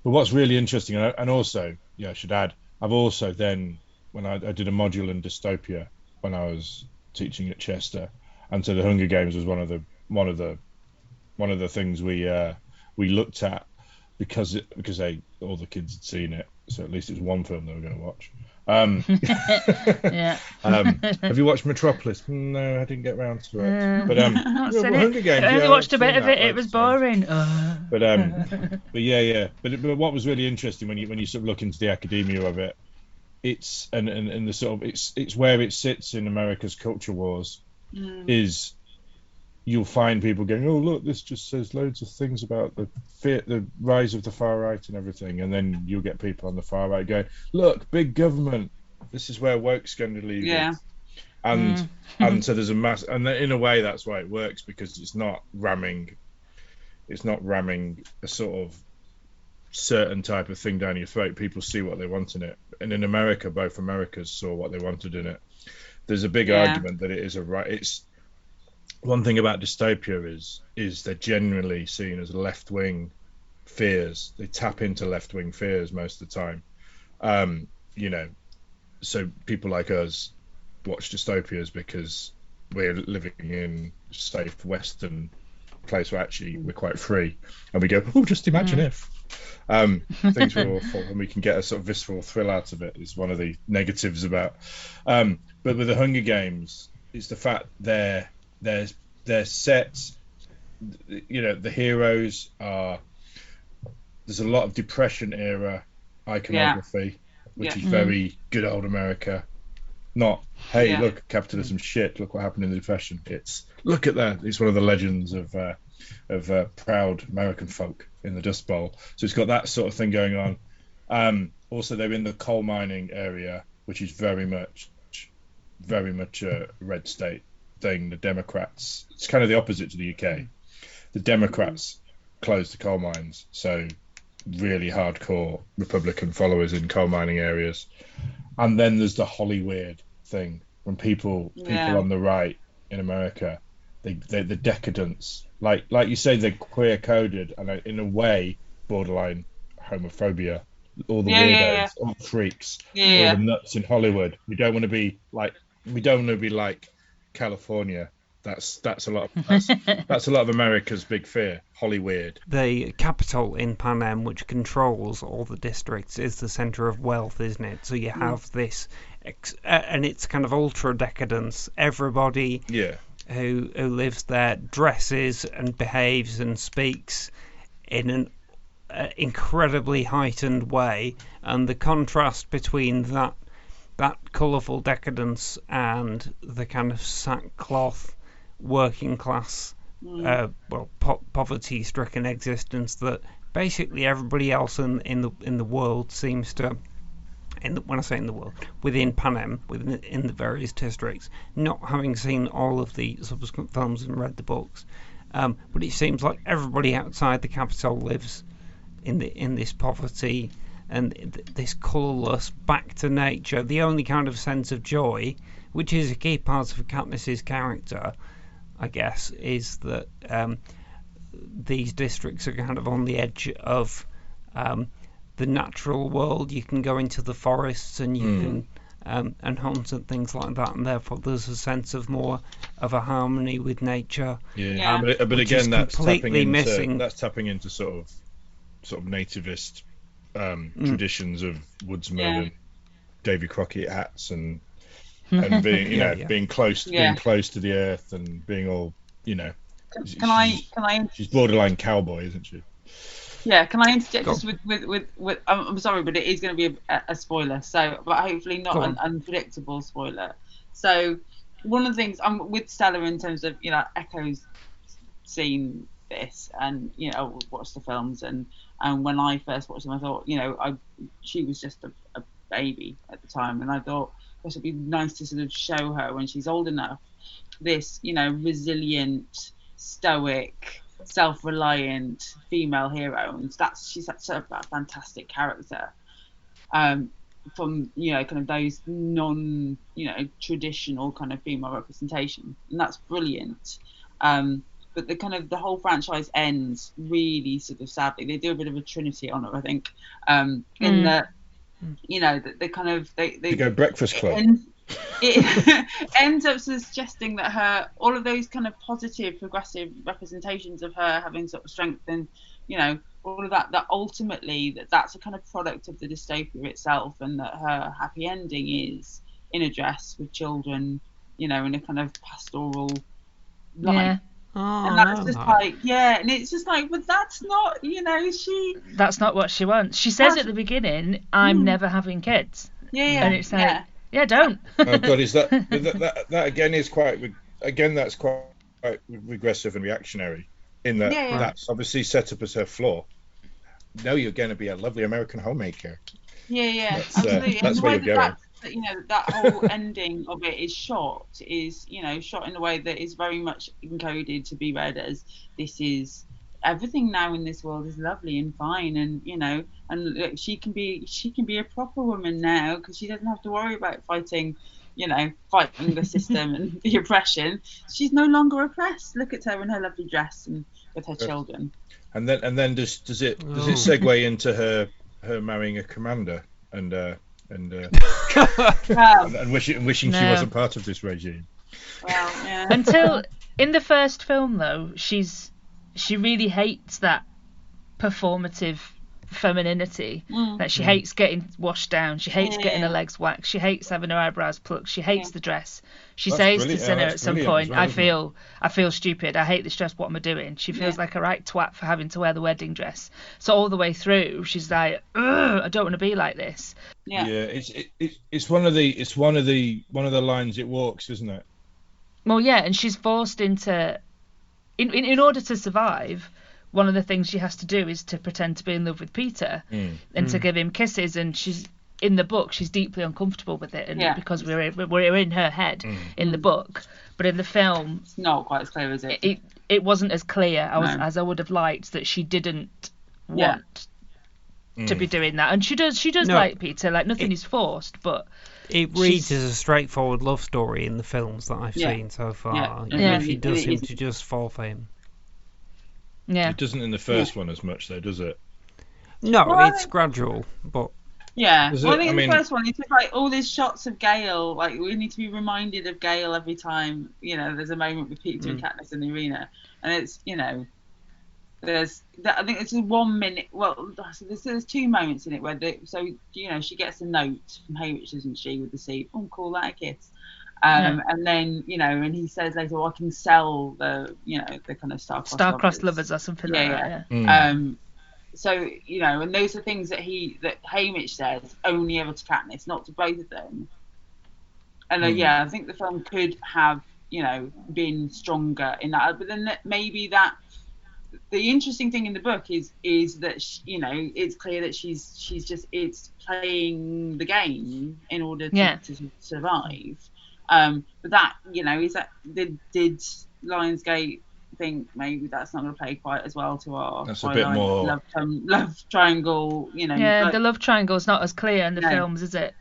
what's really interesting, and also, I should add, I've also then, when I did a module in dystopia when I was teaching at Chester, and so the Hunger Games was one of the things we looked at because all the kids had seen it, so at least it was one film they were going to watch. Have you watched Metropolis? No, I didn't get round to it. But Hunger Games. I only watched a bit of it. It was boring. But what was really interesting when you sort of look into the academia of it, it's and the sort of it's where it sits in America's culture wars is. You'll find people going, oh look, this just says loads of things about the rise of the far right and everything, and then you'll get people on the far right going, look, big government, this is where woke's going to lead it. And so there's a mass, and in a way that's why it works, because it's not ramming a sort of certain type of thing down your throat. People see what they want in it, and in America, both Americas saw what they wanted in it. There's a big argument that it is a right. It's one thing about dystopia is they're generally seen as left-wing fears. They tap into left-wing fears most of the time. So people like us watch dystopias because we're living in a safe Western place where actually we're quite free, and we go, oh, just imagine if things were awful, and we can get a sort of visceral thrill out of it. Is one of the negatives about. But with the Hunger Games, it's the fact they're set, the heroes are, there's a lot of Depression era iconography, which is very good old America. Not, hey, look, capitalism shit, look what happened in the Depression. It's, look at that. It's one of the legends of proud American folk in the Dust Bowl. So it's got that sort of thing going on. Also, they're in the coal mining area, which is very much a red state thing. The Democrats, it's kind of the opposite to the UK. The Democrats closed the coal mines, so really hardcore Republican followers in coal mining areas. And then there's the Hollyweird thing, when people on the right in America, the decadence, like you say, they're queer coded and in a way borderline homophobia. All the weirdos, all the freaks, all the nuts in Hollywood. We don't want to be like California. That's a lot of America's big fear. Hollyweird. The capital in Panem, which controls all the districts, is the centre of wealth, isn't it? So you have this, and it's kind of ultra decadence. Everybody who lives there dresses and behaves and speaks in an incredibly heightened way, and the contrast between that colourful decadence and the kind of sackcloth working class poverty stricken existence that basically everybody else in the world seems to, when I say in the world, within Panem, in the various districts, not having seen all of the subsequent films and read the books, but it seems like everybody outside the capital lives in this poverty and this colourless, back to nature. The only kind of sense of joy, which is a key part of Katniss's character, I guess, is that these districts are kind of on the edge of the natural world. You can go into the forests and you can and hunt and things like that, and therefore there's a sense of more of a harmony with nature. But again, that's tapping into sort of nativist traditions of woodsmen and Davy Crockett hats and being being close to the earth and being all she's borderline cowboy, isn't she? Yeah, can I interject just with I'm sorry, but it is going to be a spoiler, so but hopefully not an unpredictable spoiler. So one of the things I'm with Stella in terms of Echo's seen this and watched the films, and when I first watched them I thought she was just a baby at the time, and I thought it would be nice to sort of show her when she's old enough this resilient, stoic, self-reliant female hero, and she's such a fantastic character from kind of those non traditional kind of female representation, and that's brilliant. But the whole franchise ends really sort of sadly. They do a bit of a Trinity on it, I think, in that they kind of they go Breakfast Club. It ends up suggesting that all of those kind of positive, progressive representations of her having sort of strength and all of that ultimately that's a kind of product of the dystopia itself, and that her happy ending is in a dress with children, in a kind of pastoral life. And that's just and it's just like, but that's not, that's not what she wants. She says at the beginning, I'm never having kids. And it's like, don't. Oh God, is that again is that's quite regressive and reactionary in that that's obviously set up as her flaw. No, you're going to be a lovely American homemaker. Absolutely. That's where you're going. That whole ending of it is shot in a way that is very much encoded to be read as this is everything now in this world is lovely and fine, and and she can be a proper woman now because she doesn't have to worry about fighting the system and the oppression. She's no longer oppressed. Look at her in her lovely dress and with her children. And then does it segue into her marrying a commander and wishing she wasn't part of this regime. Until in the first film though, she really hates that performative femininity. That she hates getting washed down, she hates getting her legs waxed, she hates having her eyebrows plucked, she hates the dress. She says to Cinna at some point, I feel stupid, I hate this dress, what am I doing? She feels like a right twat for having to wear the wedding dress. So all the way through she's like, I don't want to be like this. It's one of the lines it walks, isn't it? Well, and she's forced into in order to survive. One of the things she has to do is to pretend to be in love with Peter and to give him kisses, and she's in the book she's deeply uncomfortable with it, and because we're in her head in the book, but in the film it's not quite as clear as it wasn't as clear as I would have liked, that she didn't want to be doing that, and she does No. like Peter. Like nothing is forced, but It reads as a straightforward love story in the films that I've Yeah. seen so far. Yeah. She does It seem is. to just fall for him. yeah, It doesn't in the first one as much, though, does it? No, Well, I it's think- gradual, but Yeah, Is well, it- I think I in mean- the first one, he took like all these shots of Gale. Like we need to be reminded of Gale every time, there's a moment with Peter and Katniss in the arena, and it's, there's that. I think it's 1 minute. Well, there's 2 moments in it where she gets a note from Haymitch, doesn't she, with the seed. Oh, call that a kiss. And then and he says later, I can sell the the kind of star-crossed lovers or something like that. Yeah. So and those are things that Haymitch says only ever to Katniss, not to both of them. And I think the film could have been stronger in that. But then maybe that the interesting thing in the book is that it's clear that she's just it's playing the game in order to survive. But that is that did Lionsgate think maybe that's not going to play quite as well to our That's a bit more love triangle, Yeah, the love triangle's not as clear in the films, is it?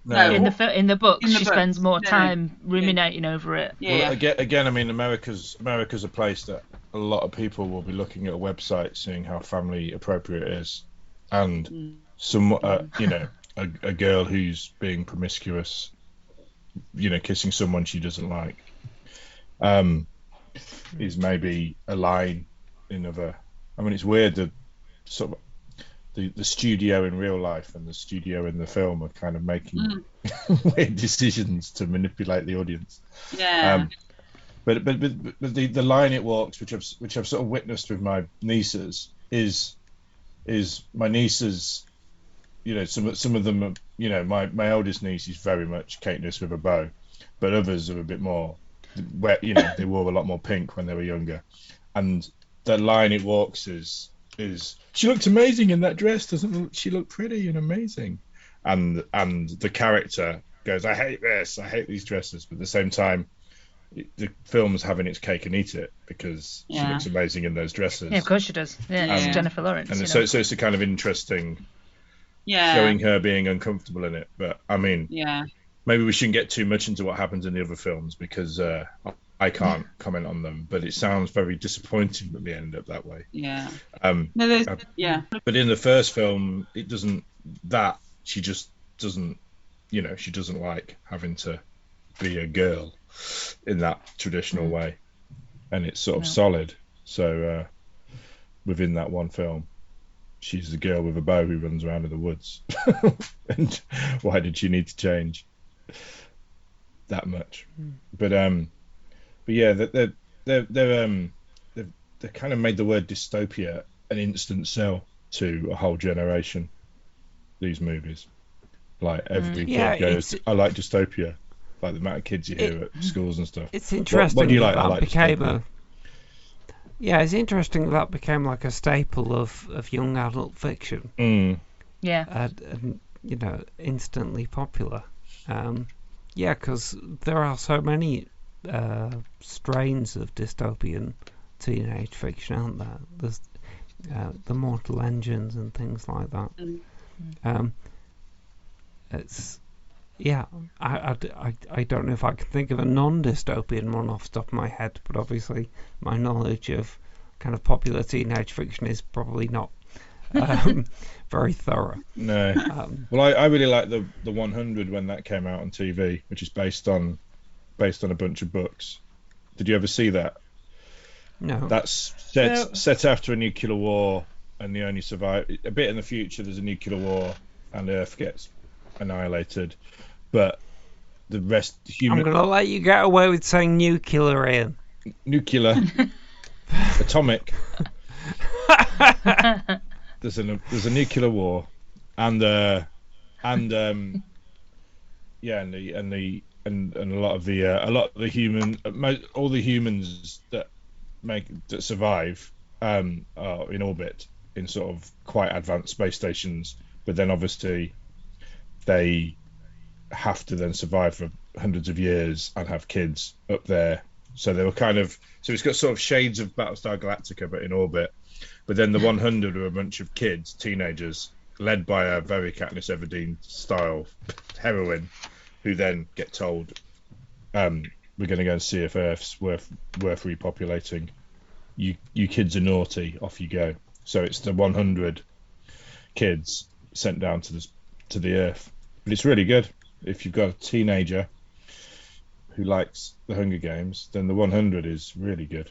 No. In the book, In the she book, spends more no. time ruminating over it. Yeah. Well, again, I mean, America's a place that a lot of people will be looking at a website, seeing how family appropriate it is, and some, a girl who's being promiscuous, kissing someone she doesn't like, is maybe a line in other. I mean, it's weird that sort of the studio in real life and the studio in the film are kind of making weird decisions to manipulate the audience. Yeah. But the line it walks, which I've sort of witnessed with my nieces, is my nieces. Some of them, my oldest niece is very much Katniss with a bow, but others are a bit more, where they wore a lot more pink when they were younger, and the line it walks is she looked amazing in that dress, doesn't she look pretty and amazing, and the character goes, I hate this, I hate these dresses, but at the same time the film's having its cake and eat it because she looks amazing in those dresses. Yeah, of course she does. Yeah, it's Jennifer Lawrence. And so it's a kind of interesting showing her being uncomfortable in it. But I mean, maybe we shouldn't get too much into what happens in the other films because I can't comment on them. But it sounds very disappointing that they end up that way. Yeah. But in the first film, it doesn't. That she just doesn't. She doesn't like having to be a girl in that traditional way, and it's sort of solid. So within that one film, she's the girl with a bow who runs around in the woods. And why did she need to change that much? But yeah, they've kind of made the word dystopia an instant sell to a whole generation. These movies, like every kid goes, I like dystopia. Like the amount of kids you hear at schools and stuff. It's interesting what do you like? that became it's interesting that became like a staple of young adult fiction. Yeah. And instantly popular. Because there are so many strains of dystopian teenage fiction, aren't there? There's the Mortal Engines and things like that. It's I don't know if I can think of a non-dystopian one off the top of my head, but obviously my knowledge of kind of popular teenage fiction is probably not very thorough. No. Well, I really like the 100 when that came out on TV, which is based on a bunch of books. Did you ever see that? No. That's set after a nuclear war, and the only survive a bit in the future. There's a nuclear war, and Earth gets annihilated, but the rest human. I'm gonna let you get away with saying nuclear, Ian. Nuclear, atomic. There's a nuclear war, and a lot of the all the humans that survive are in orbit in sort of quite advanced space stations, but then obviously they have to then survive for hundreds of years and have kids up there. So they were it's got sort of shades of Battlestar Galactica, but in orbit. But then the 100 are a bunch of kids, teenagers, led by a very Katniss Everdeen style heroine, who then get told, we're going to go and see if Earth's worth repopulating. You kids are naughty, off you go. So it's the 100 kids sent down to the Earth. But it's really good. If you've got a teenager who likes the Hunger Games, then the 100 is really good.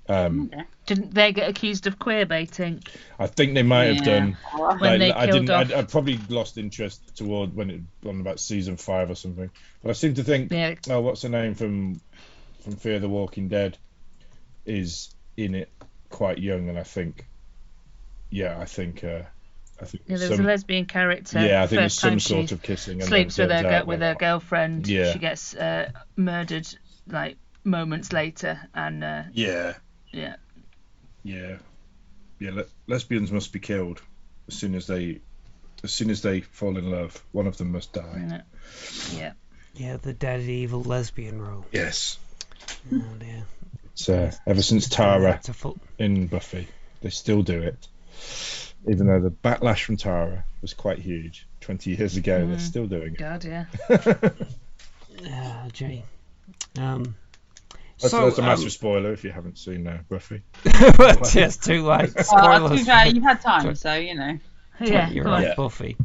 Didn't they get accused of queer baiting? I think they might have done. When they killed off. I probably lost interest toward when it on about season 5 or something. But I seem to think, what's the name from Fear the Walking Dead is in it quite young, and I think there was a lesbian character. Yeah, I think there's first some time sort she of kissing. And sleeps with her girlfriend. Yeah. She gets murdered like moments later, and lesbians must be killed as soon as they fall in love. One of them must die. Yeah, the dead evil lesbian rule. Yes. Oh dear. It's ever since Tara in Buffy, they still do it. Even though the backlash from Tara was quite huge 20 years ago, they're still doing it. God, yeah. Gee. That's a massive spoiler if you haven't seen Buffy. Yes, too late. To Spoilers. be fair, you've had time, so you know. You're right, Buffy.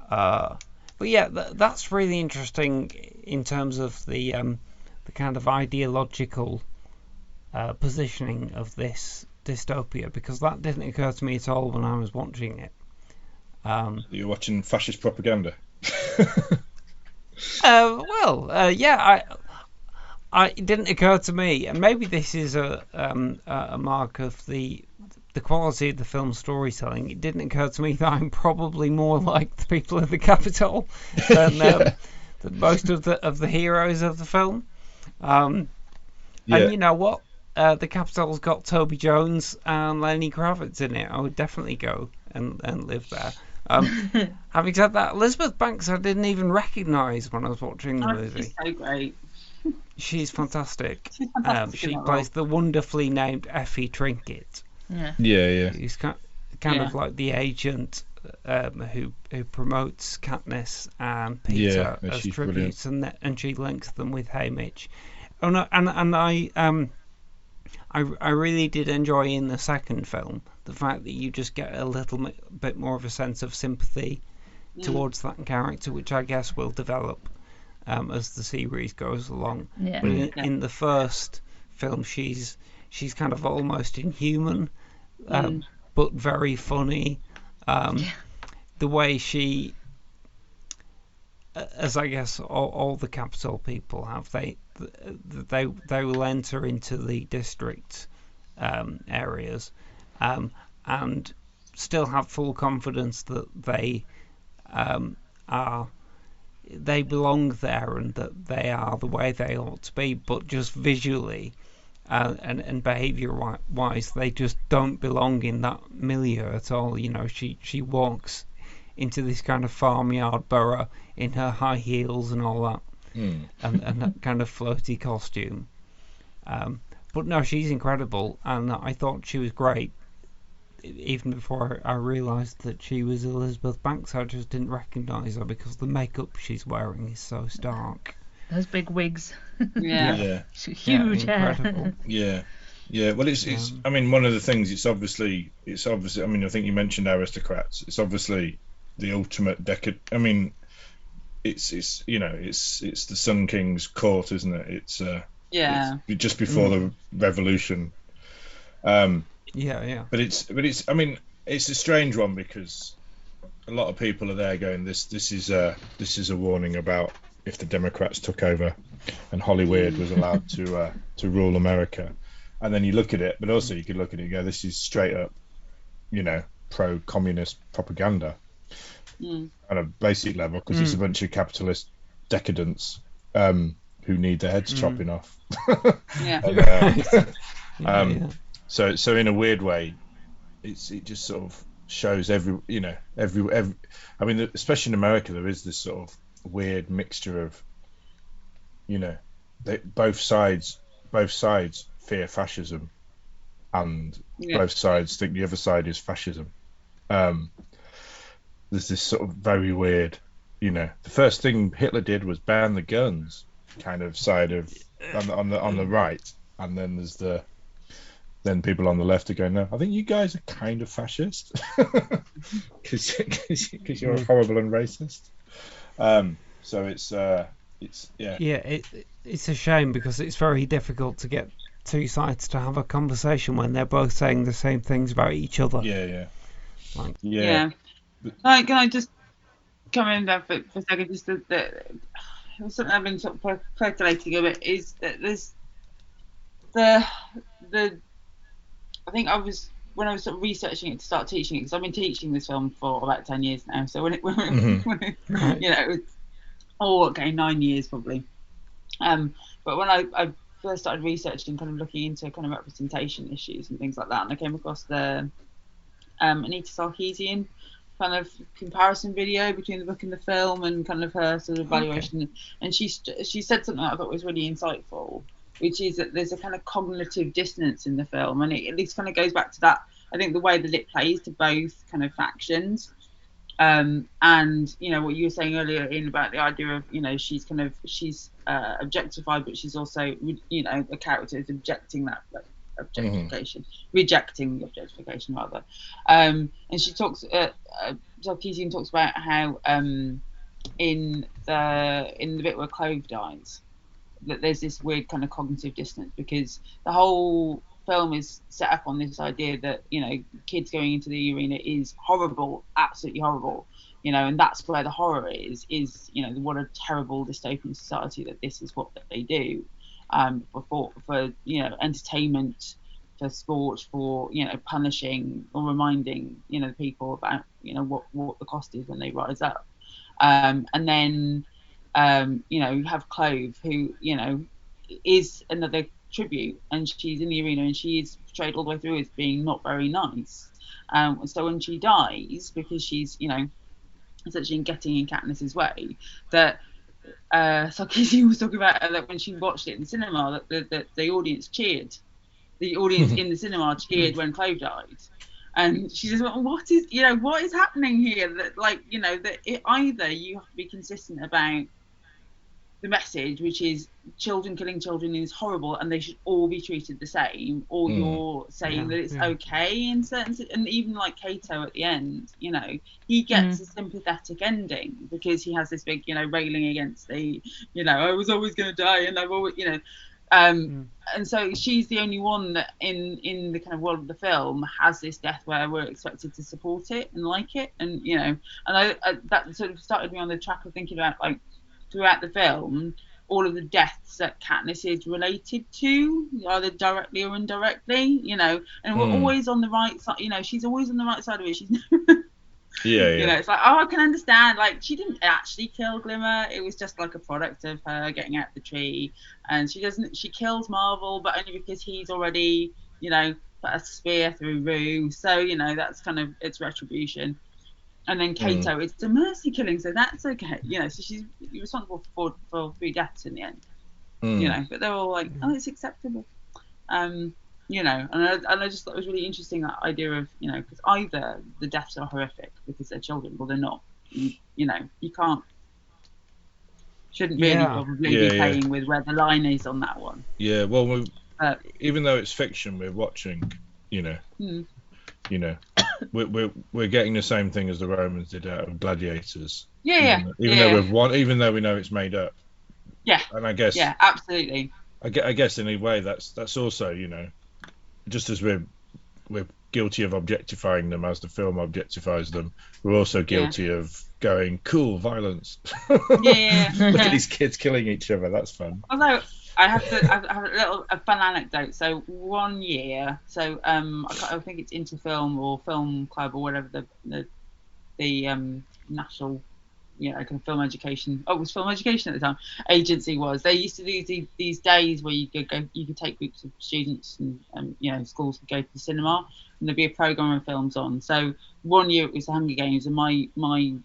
But yeah, that's really interesting in terms of the kind of ideological positioning of this dystopia, because that didn't occur to me at all when I was watching it. You're watching fascist propaganda. It didn't occur to me, and maybe this is a mark of the quality of the film storytelling. It didn't occur to me that I'm probably more like the people of the Capitol than most of the heroes of the film. And you know what? The Capitol's got Toby Jones and Lenny Kravitz in it. I would definitely go and live there. Having said that, Elizabeth Banks I didn't even recognise when I was watching the movie. She's so great. She's fantastic. She plays the wonderfully named Effie Trinket. Yeah. Who's kind of like the agent who promotes Katniss and Peter as tributes, and she links them with Haymitch. Oh no, and I really did enjoy in the second film the fact that you just get a little bit more of a sense of sympathy towards that character, which I guess will develop as the series goes along. Yeah. But in the first film, she's kind of almost inhuman, but very funny. The way she, as I guess all the Capitol people have, they will enter into the district areas and still have full confidence that they belong there and that they are the way they ought to be, but just visually and behaviour wise they just don't belong in that milieu at all. You know, she walks into this kind of farmyard borough in her high heels and all that. And that kind of floaty costume. But no, she's incredible, and I thought she was great. Even before I realised that she was Elizabeth Banks, I just didn't recognise her because the makeup she's wearing is so stark. Those big wigs. Yeah. Huge hair. Yeah. Well, it's. I mean, one of the things. It's obviously. I mean, I think you mentioned aristocrats. It's obviously the ultimate decade. I mean, it's the Sun King's court, isn't it? It's it's just before the revolution. But it's. I mean, it's a strange one because a lot of people are there going, this is a warning about if the Democrats took over and Hollywood was allowed to rule America. And then you look at it, but also you could look at it and go, this is straight up, pro-communist propaganda on a basic level, because it's a bunch of capitalist decadents who need their heads chopping off. So in a weird way, it just sort of shows every. I mean, especially in America, there is this sort of weird mixture of, both sides fear fascism, and both sides think the other side is fascism. there's this sort of very weird, the first thing Hitler did was ban the guns, kind of side of on the right, and then then people on the left are going, no, I think you guys are kind of fascist because you're horrible and racist. So it's it's a shame because it's very difficult to get two sides to have a conversation when they're both saying the same things about each other. Yeah. Can I just come in there for a second? Just that something I've been sort of percolating a bit is that there's I think when I was sort of researching it to start teaching it, because I've been teaching this film for about 10 years now. So when it it was 9 years probably. But when I first started researching, kind of looking into kind of representation issues and things like that, and I came across the Anita Sarkeesian kind of comparison video between the book and the film, and kind of her sort of evaluation. Okay. And she said something that I thought was really insightful, which is that there's a kind of cognitive dissonance in the film, and it at least kind of goes back to that. I think the way that it plays to both kind of factions. And what you were saying earlier in about the idea of she's objectified, but she's also the character is objecting that objectification, rejecting the objectification rather. And she talks Sarkeesian talks about how in the bit where Clove dies, that there's this weird kind of cognitive dissonance, because the whole film is set up on this idea that kids going into the arena is horrible, absolutely horrible, and that's where the horror is what a terrible dystopian society that this is what they do, for entertainment, for sport, for punishing or reminding people about what the cost is when they rise up, and then you have Clove, who is another tribute, and she's in the arena and she is portrayed all the way through as being not very nice. So when she dies, because she's essentially getting in Katniss's way, that Sarkeesian was talking about that when she watched it in the cinema, that the audience cheered. The audience in the cinema cheered when Clove died. And she just went, what is happening here? That either you have to be consistent about the message, which is children killing children is horrible and they should all be treated the same, or you're saying that it's okay in certain, and even like Kato at the end, he gets a sympathetic ending because he has this big railing against the I was always going to die, and I've always and so she's the only one that in the kind of world of the film has this death where we're expected to support it and like it, and and I that sort of started me on the track of thinking about throughout the film, all of the deaths that Katniss is related to, either directly or indirectly, and we're always on the right side. She's always on the right side of it. She's it's like, I can understand. She didn't actually kill Glimmer. It was just like a product of her getting out the tree, and she kills Marvel, but only because he's already put a spear through Rue. So that's kind of its retribution. And then Kato, it's a mercy killing, so that's okay. So she's responsible for 3 deaths in the end. But they're all like, oh, it's acceptable. And I just thought it was really interesting, that idea of, because either the deaths are horrific because they're children, or they're not. You shouldn't really probably be playing with where the line is on that one. Yeah, well, even though it's fiction, we're watching, we're getting the same thing as the Romans did out of gladiators. Even though we know it's made up. Yeah. And I guess. Yeah, absolutely. I guess in a way that's also just as we're guilty of objectifying them as the film objectifies them, we're also guilty of going cool violence. Look at these kids killing each other. That's fun. Although I have a fun anecdote. So one year, I think it's Interfilm or Film Club or whatever the national kind of film education. Oh, it was film education at the time. Agency was. They used to do these days where you could take groups of students and schools could go to the cinema, and there'd be a program of films on. So one year it was the Hunger Games, and my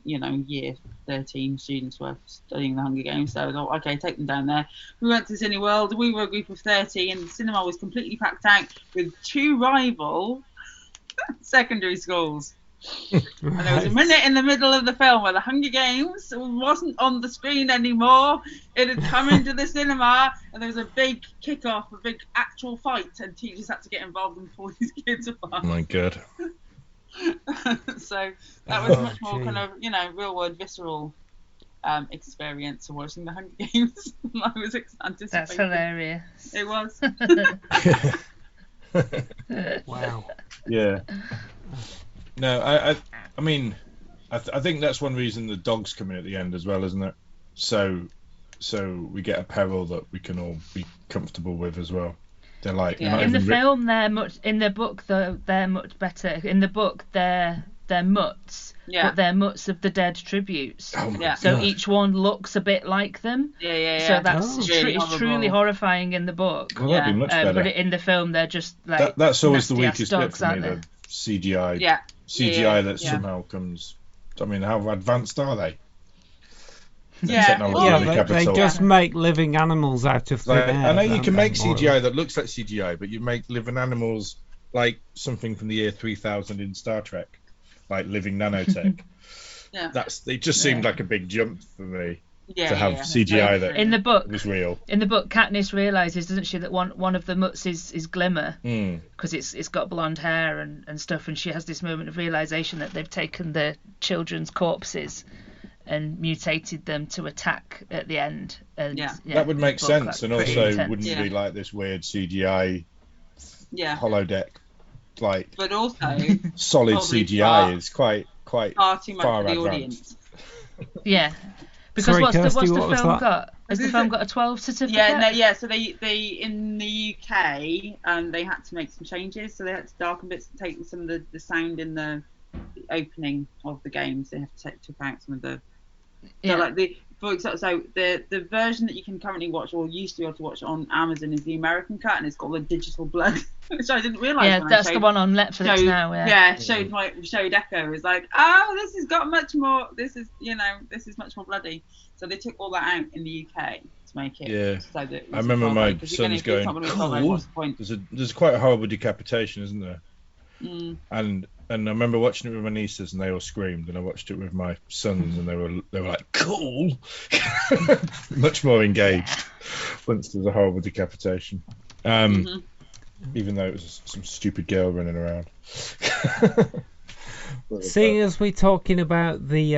year 13 students were studying the Hunger Games. So I thought, okay, take them down there. We went to Cineworld. We were a group of 30, and the cinema was completely packed out with 2 rival secondary schools. And there was a minute in the middle of the film where the Hunger Games wasn't on the screen anymore. It had come into the cinema, and there was a big kick-off, a big actual fight, and teachers had to get involved and pull these kids apart. Oh my god. So that was much more kind of, real world, visceral experience of watching the Hunger Games than I was anticipating. That's hilarious. It was. Wow. Yeah. No, I mean, I think that's one reason the dogs come in at the end as well, isn't it? So we get a peril that we can all be comfortable with as well. They're like in the film, they're much. In the book, though, they're much better. In the book, they're mutts, but they're mutts of the dead tributes. Oh my so God. each one looks a bit like them. Yeah. So that's Really it's truly horrifying in the book. Well, that'd be much better. But in the film, they're just like that's always the nasty-ass weakest bit dogs, for me. aren't The CGI. Yeah. CGI that somehow comes. I mean, how advanced are they? They just make living animals out of thin air. I know you can make CGI that looks like CGI, but you make living animals like something from the year 3000 in Star Trek, like living nanotech. It just seemed like a big jump for me to have CGI that in the book was real. In the book, Katniss realizes, doesn't she, that one of the mutts is Glimmer, because it's got blonde hair and stuff, and she has this moment of realization that they've taken the children's corpses and mutated them to attack at the end. And that would make sense, and also intense. wouldn't be like this weird CGI holodeck, like, but also solid CGI is quite far too much far for the advanced. audience. Yeah, because what's Kirsty, the what film got? Has the film got a 12 certificate? So they in the UK they had to make some changes, so they had to darken bits and take some of the sound in the opening of the games. They have to took out some of the for example, so the version that you can currently watch or used to be able to watch on Amazon is the American cut, and it's got all the digital blood, which I didn't realise. Yeah, that's the one on Netflix now. Showed Echo. It was like, oh, this has got much more. This is much more bloody. So they took all that out in the UK to make it. Yeah, so that I remember my son's going, cool. There's quite a horrible decapitation, isn't there? And I remember watching it with my nieces, and they all screamed, and I watched it with my sons, and they were like, cool, much more engaged once there's a horrible decapitation, even though it was some stupid girl running around. Seeing as we're talking about the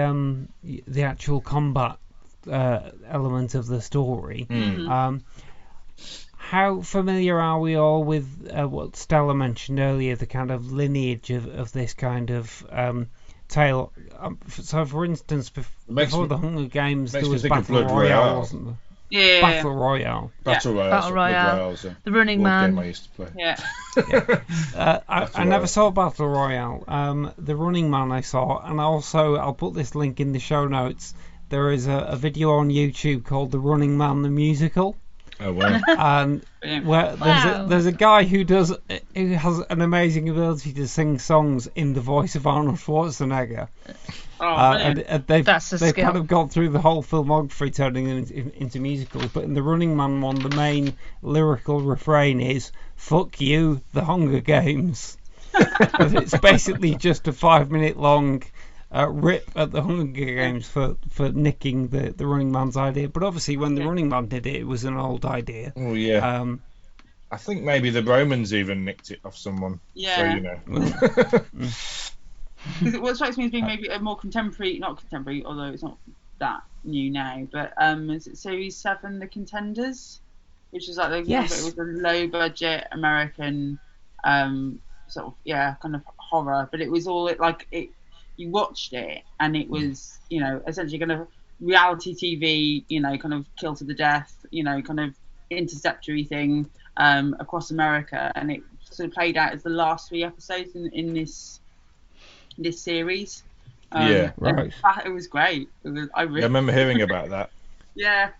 actual combat element of the story, how familiar are we all with what Stella mentioned earlier, the kind of lineage of this kind of tale? So, for instance, before the Hunger Games, there was Battle Royale, wasn't there? Yeah. Battle Royale. Battle Royale. The Running Man. I used to play. Yeah. I never saw Battle Royale. The Running Man I saw, and also I'll put this link in the show notes. There is a video on YouTube called The Running Man the Musical. Oh wow! And where there's a guy who has an amazing ability to sing songs in the voice of Arnold Schwarzenegger. And they've kind of gone through the whole filmography, turning them into musicals. But in the Running Man one, the main lyrical refrain is "Fuck you, the Hunger Games." And it's basically just a 5-minute long rip at the Hunger Games for nicking the Running Man's idea. But obviously when the Running Man did it, it was an old idea. Oh yeah. I think maybe the Romans even nicked it off someone. Yeah. So, Because what strikes me as being maybe a more not contemporary, although it's not that new now, but is it Series 7, The Contenders? Which is like it was a low budget American sort of kind of horror, but it was all you watched it and it was, essentially kind of reality TV, kind of kill to the death, kind of interceptory thing across America, and it sort of played out as the last 3 episodes in this series. Right. It was great. I remember hearing about that. Yeah.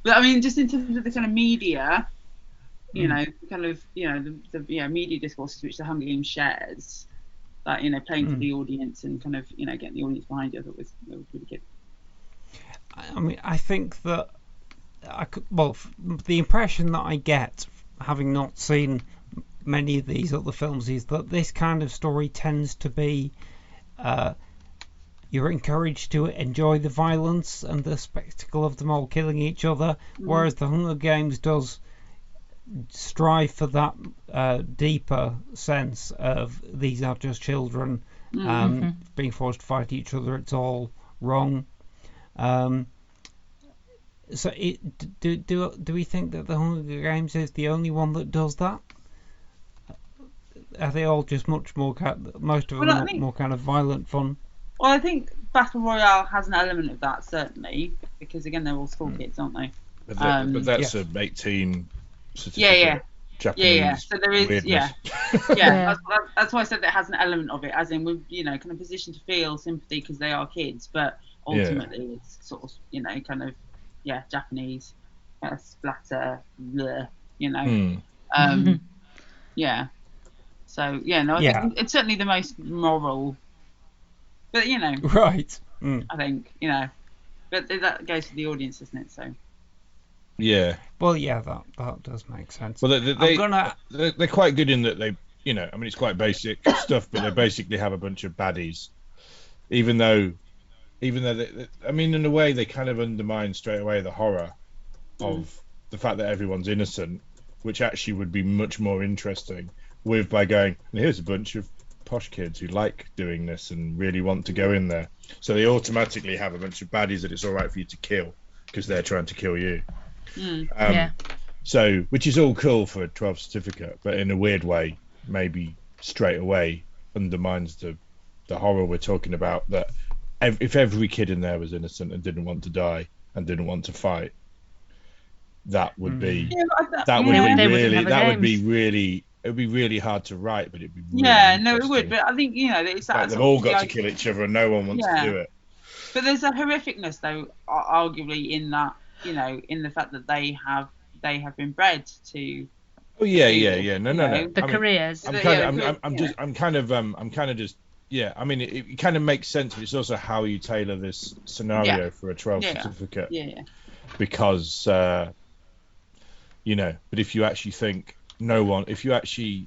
But I mean, just in terms of the kind of media, the media discourses which the Hunger Games shares, that playing to the audience and kind of getting the audience behind you, I thought was really good. I mean, I think that the impression that I get, having not seen many of these other films, is that this kind of story tends to be you're encouraged to enjoy the violence and the spectacle of them all killing each other, whereas the Hunger Games does strive for that deeper sense of these are just children being forced to fight each other. It's all wrong. So do we think that the Hunger Games is the only one that does that? Are they all just much more most of them more kind of violent fun? Well, I think Battle Royale has an element of that, certainly, because again they're all school kids, aren't they? But that's an 18 certificate. Japanese. Yeah. So there is, weirdness. That's why I said that it has an element of it, as in we're kind of positioned to feel sympathy because they are kids, but ultimately it's sort of Japanese splatter, bleh, yeah. So I think it's certainly the most moral, but right. I think but that goes to the audience, doesn't it? So. Yeah. Well, yeah, that does make sense. Well, they're quite good in that they, it's quite basic stuff, but they basically have a bunch of baddies, even though they, in a way they kind of undermine straight away the horror of the fact that everyone's innocent, which actually would be much more interesting by going, here's a bunch of posh kids who like doing this and really want to go in there. So they automatically have a bunch of baddies that it's all right for you to kill because they're trying to kill you. So, which is all cool for a 12 certificate, but in a weird way, maybe straight away undermines the horror we're talking about. That if every kid in there was innocent and didn't want to die and didn't want to fight, that would be it would be really hard to write, but it'd be really it would. But I think it's that they've all got to kill each other and no one wants to do it. But there's a horrificness, though, arguably in that. In the fact that they have been bred to. Oh yeah. No. The careers. I'm kind of just. It kind of makes sense, but it's also how you tailor this scenario for a 12 certificate. Yeah. Because, but if you actually think if you actually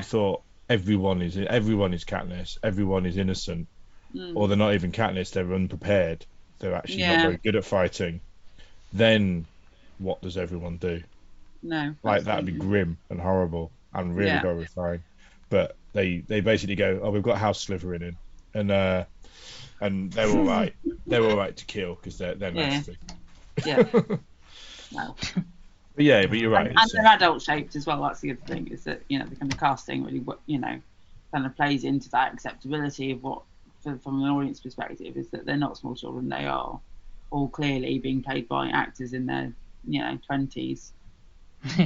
thought everyone is Katniss, everyone is innocent, or they're not even Katniss, they're unprepared, they're actually not very good at fighting. Then what does everyone do? No. That'd be grim and horrible and really horrifying. But they basically go, we've got House Slytherin in, and they're all right. They're all right to kill because they're nasty. Yeah. Wow. But you're right. And they're adult shaped as well. That's the other thing, is that the kind of casting really kind of plays into that acceptability of what, from an audience perspective, is that they're not small children. They are all clearly being played by actors in their 20s.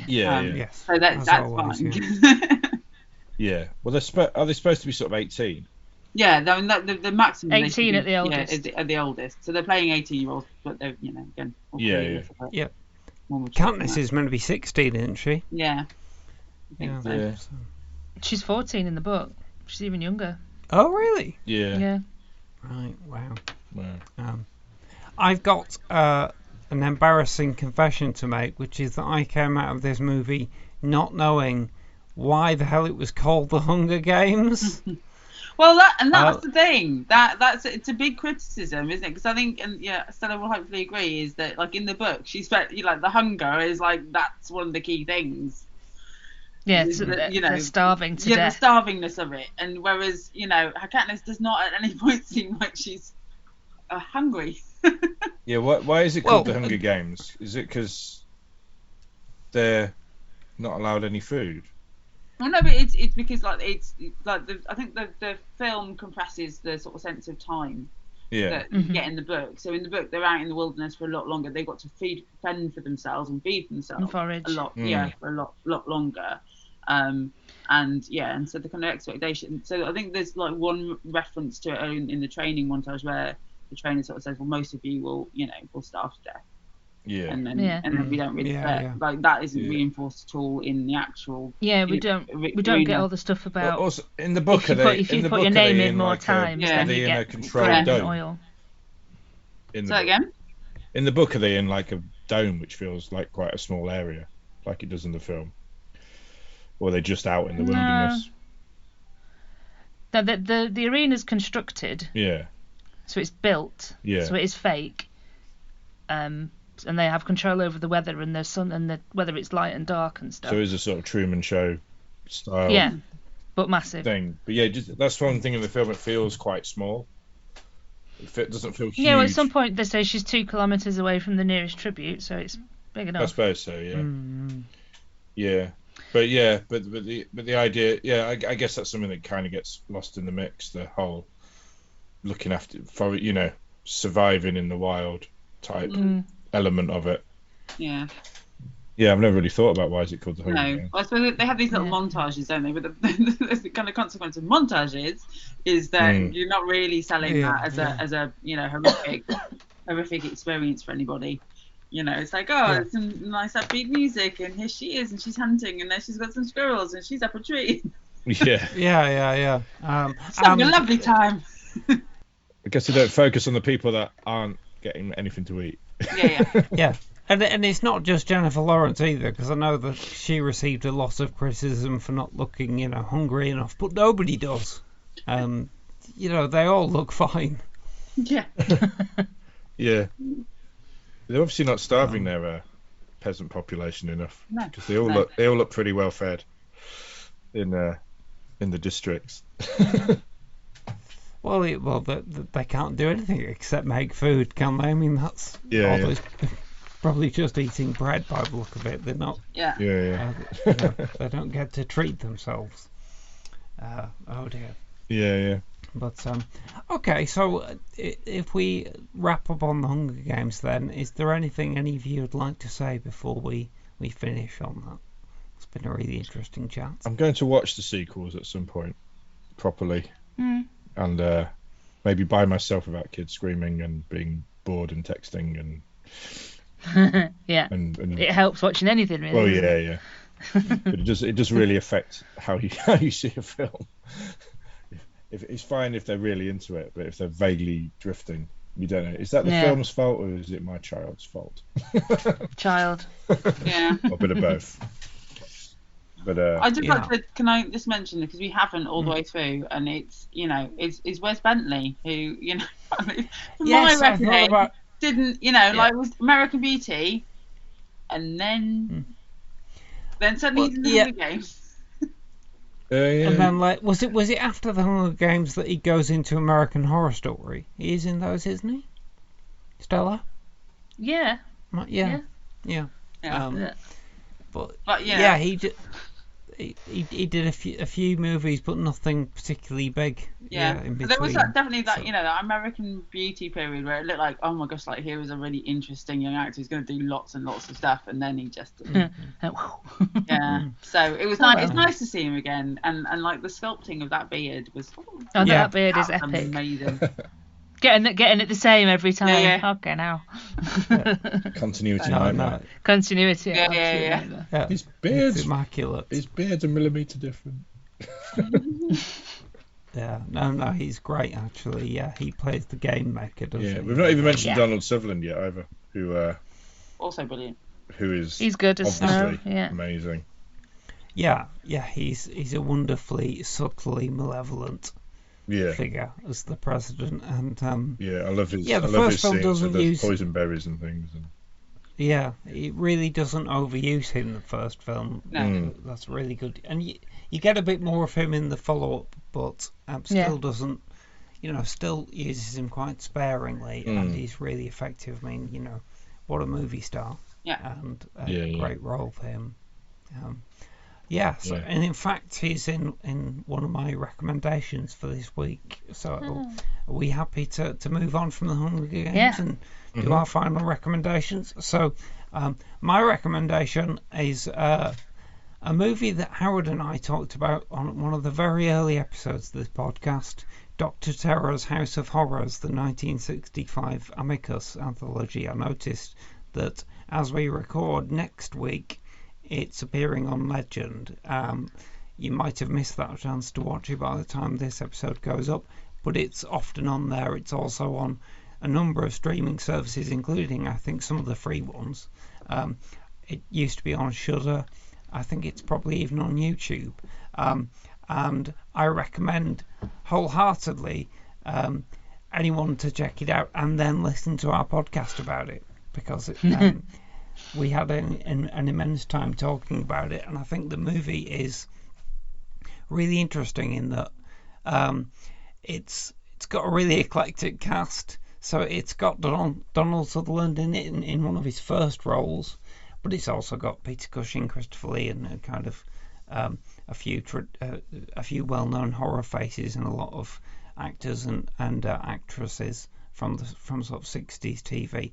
Yes. So that's fine. Yeah. Well, are they supposed to be sort of 18? Yeah, the maximum. 18 at the oldest. Yeah, at the oldest. So they're playing 18-year-olds, but they're again. Katniss is meant to be 16, isn't she? Yeah. Yeah. She's 14 in the book. She's even younger. Oh, really? Yeah. Right. Wow. I've got an embarrassing confession to make, which is that I came out of this movie not knowing why the hell it was called The Hunger Games. Well, that's the thing. It's a big criticism, isn't it? Because I think, and Stella will hopefully agree, is that in the book she spent the hunger is that's one of the key things. Yeah, so they're starving to death. The starvingness of it, and whereas Katniss does not at any point seem like she's hungry. Yeah, why is it called the Hunger Games? Is it because they're not allowed any food? Well, no, but it's because I think the film compresses the sort of sense of time that you get in the book. So in the book, they're out in the wilderness for a lot longer. They've got to fend for themselves and feed themselves and forage a lot, for a lot longer. And so the kind of expectation. So I think there's one reference to it in the training montage where the trainer sort of says, "Well, most of you will starve to death." Yeah. And then we don't really that isn't reinforced at all in the actual. Yeah, we don't get all the stuff about. But also in the book, if you put your name in more times, then you get a controlled dome. Oil. Say that again. In the book, are they in a dome which feels like quite a small area, like it does in the film, or are they just out in the wilderness? No, the arena's constructed, Yeah. so it's built, Yeah. so it is fake. And they have control over the weather and the sun and whether it's light and dark and stuff. So it's a sort of Truman Show style. Yeah, but massive thing. But yeah, that's one thing in the film. It feels quite small. It doesn't feel huge. Yeah, well, at some point they say she's 2 kilometres away from the nearest tribute, so it's big enough. I suppose so. Yeah. Yeah. But the idea, yeah, I guess that's something that kind of gets lost in the mix. The whole looking after, for surviving in the wild type element of it. Yeah. Yeah, I've never really thought about why is it called the Hunger Games. Well, I suppose they have these little montages, don't they? But the kind of consequence of montages is that you're not really selling that as a horrific experience for anybody. It's like, it's some nice upbeat music, and here she is, and she's hunting, and there she's got some squirrels, and she's up a tree. Yeah. Yeah. Having a lovely time. I guess they don't focus on the people that aren't getting anything to eat. Yeah. And it's not just Jennifer Lawrence either, because I know that she received a lot of criticism for not looking, hungry enough, but nobody does. They all look fine. Yeah. Yeah. They're obviously not starving their peasant population enough, because they all look pretty well fed in the districts. Well, they can't do anything except make food, can they? I mean, that's probably just eating bread by the look of it. They're not. Yeah. They don't get to treat themselves. Oh dear. Yeah. But okay, so if we wrap up on the Hunger Games, then is there anything any of you would like to say before we finish on that? It's been a really interesting chat. I'm going to watch the sequels at some point properly, and maybe by myself without kids screaming and being bored and texting and. Yeah. And it helps watching anything, really. Well, yeah. But it does really affect how you see a film. If it's fine if they're really into it, but if they're vaguely drifting, you don't know. Is that the film's fault or is it my child's fault? Child. Yeah. Or a bit of both. But I just like to. Can I just mention, because we haven't all the way through, and it's Wes Bentley who my reckoning didn't like was American Beauty, and then suddenly he's in the Hunger Games. And then, was it after the Hunger Games that he goes into American Horror Story? He is in those, isn't he? Stella? Yeah. Yeah. But yeah, he did a few movies, but nothing particularly big. Yeah, in between. There was definitely that that American Beauty period where it looked like, oh my gosh, like here was a really interesting young actor who's going to do lots and lots of stuff, and then he just So it was nice. It's nice to see him again, and like the sculpting of that beard was. That beard is epic. Amazing. Getting it the same every time. Yeah. Okay, now. Continuity nightmare. Continuity. Yeah. His beard's immaculate. His beard's a millimetre different. Yeah, no, he's great actually. Yeah, he plays the game maker, doesn't he? We've not even mentioned Donald Sutherland yet either, who also brilliant. He's good as Snow. Yeah, amazing. Yeah, he's a wonderfully subtly malevolent figure as the president, and I love his. The I love first his film scenes doesn't with use poison berries and things. And... Yeah, it really doesn't overuse him in the first film. No. That's really good, and you get a bit more of him in the follow-up, but still doesn't. Still uses him quite sparingly, and he's really effective. I mean, what a movie star. Yeah. And a great role for him. And in fact, he's in one of my recommendations for this week. So are we happy to move on from the Hunger Games and do our final recommendations? So my recommendation is a movie that Howard and I talked about on one of the very early episodes of this podcast, Dr. Terror's House of Horrors, the 1965 Amicus anthology. I noticed that as we record next week, it's appearing on Legend. You might have missed that chance to watch it by the time this episode goes up, but it's often on there. It's also on a number of streaming services, including, I think, some of the free ones. It used to be on Shudder. I think it's probably even on YouTube. and I recommend wholeheartedly anyone to check it out and then listen to our podcast about it, because we had an immense time talking about it, and I think the movie is really interesting in that it's got a really eclectic cast. So it's got Donald Sutherland in it in one of his first roles, but it's also got Peter Cushing, Christopher Lee, and kind of a few well-known horror faces, and a lot of actors and actresses from sort of 60s TV.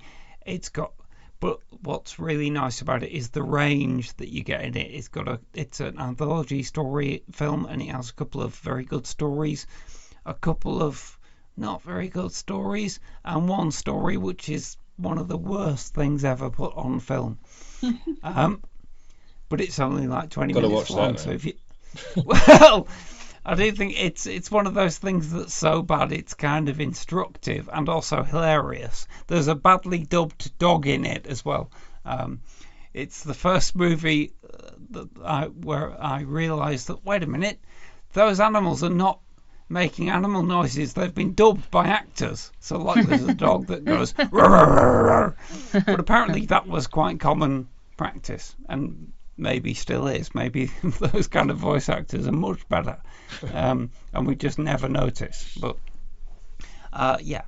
But what's really nice about it is the range that you get in it. It's an anthology story film, and it has a couple of very good stories, a couple of not very good stories, and one story which is one of the worst things ever put on film. But it's only like 20 minutes long. That, so if you, well, I do think it's one of those things that's so bad it's kind of instructive and also hilarious. There's a badly dubbed dog in it as well. It's the first movie where I realised that, wait a minute, those animals are not making animal noises, they've been dubbed by actors. So like there's a dog that goes but apparently that was quite common practice, and maybe still is. Maybe those kind of voice actors are much better, and we just never notice. But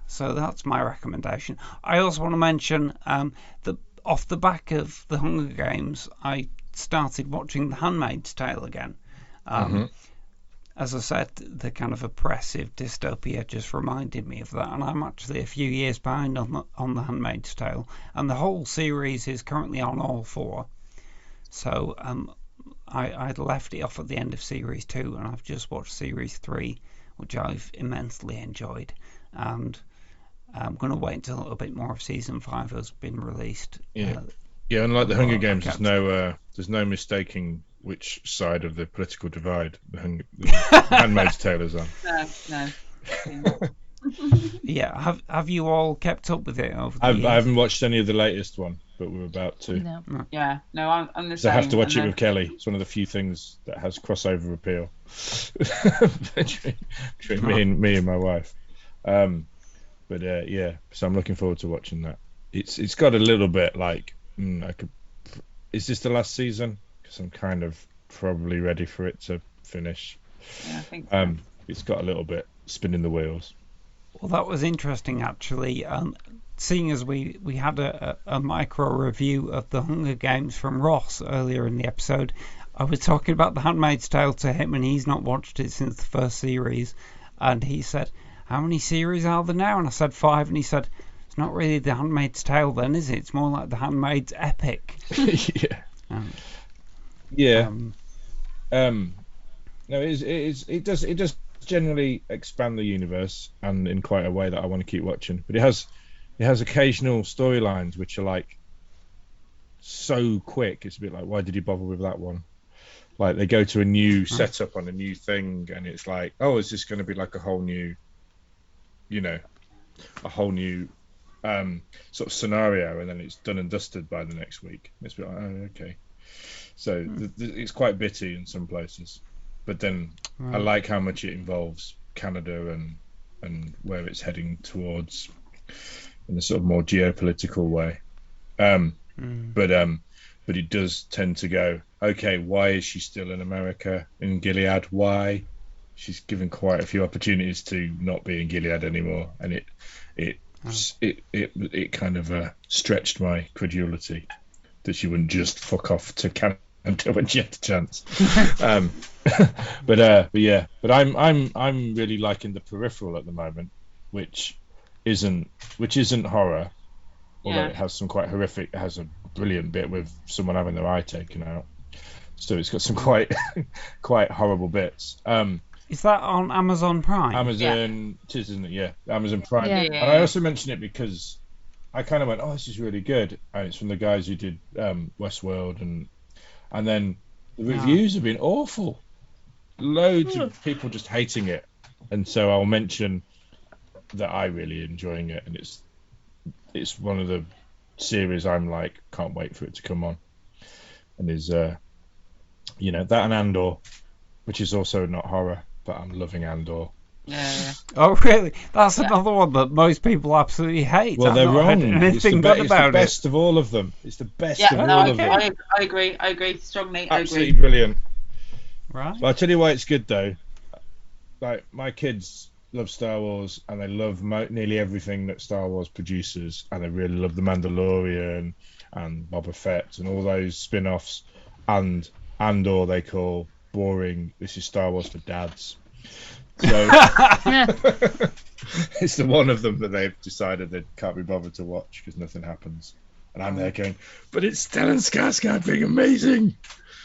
so that's my recommendation. I also want to mention that off the back of the Hunger Games, I started watching The Handmaid's Tale again. As I said, the kind of oppressive dystopia just reminded me of that, and I'm actually a few years behind on The Handmaid's Tale, and the whole series is currently on all 4. So I'd left it off at the end of series 2, and I've just watched series 3, which I've immensely enjoyed, and I'm going to wait until a little bit more of season 5 has been released. Yeah, unlike the Hunger Games, there's no mistaking which side of the political divide the Handmaid's Tale is on. No. Yeah, have you all kept up with it over the years? I haven't watched any of the latest one, but we're about to. No. Yeah, no, I'm the same. So I have to watch it with Kelly. It's one of the few things that has crossover appeal between me and my wife. So I'm looking forward to watching that. It's got a little bit like is this the last season? Because I'm kind of probably ready for it to finish. Yeah, I think so. It's got a little bit spinning the wheels. Well, that was interesting actually. Seeing as we had a micro review of the Hunger Games from Ross earlier in the episode, I was talking about The Handmaid's Tale to him, and he's not watched it since the first series, and he said, "How many series are there now?" And I said 5, and he said, "It's not really The Handmaid's Tale then, is it? It's more like The Handmaid's Epic." No, it does generally expand the universe, and in quite a way that I want to keep watching. But it has occasional storylines which are like so quick. It's a bit like, why did you bother with that one? Like they go to a new setup on a new thing, and it's like, oh, is this going to be like a whole new sort of scenario, and then it's done and dusted by the next week. It's a bit like, oh, okay. So it's quite bitty in some places, but then I like how much it involves Canada and where it's heading towards in a sort of more geopolitical way. But it does tend to go, okay, why is she still in America, in Gilead? Why? She's given quite a few opportunities to not be in Gilead anymore, and it kind of stretched my credulity that she wouldn't just fuck off to Canada when she had the chance. But I'm really liking The Peripheral at the moment, which isn't horror, although it has some quite horrific. It has a brilliant bit with someone having their eye taken out, so it's got some quite horrible bits. Is that on Amazon Prime? It is, isn't it? Yeah, Amazon Prime. Yeah. And I also mention it because I kind of went, oh, this is really good, and it's from the guys who did Westworld, and then the reviews have been awful. Loads of people just hating it, and so I'll mention that I really enjoying it, and it's one of the series I'm like, can't wait for it to come on, and is that and Andor, which is also not horror, but I'm loving Andor. Yeah. Oh, really? That's another one that most people absolutely hate. Well, I've they're not wrong. heard anything It's good about the best of all of them. It's the best of all of them. I agree strongly. Absolutely brilliant. Right. Well, I'll tell you why it's good though. Like, my kids love Star Wars, and they love nearly everything that Star Wars produces, and they really love The Mandalorian and Boba Fett and all those spin-offs, and Andor they call boring. This is Star Wars for dads. So it's the one of them that they've decided they can't be bothered to watch because nothing happens, and I'm there going, but it's Stellan Skarsgård being amazing.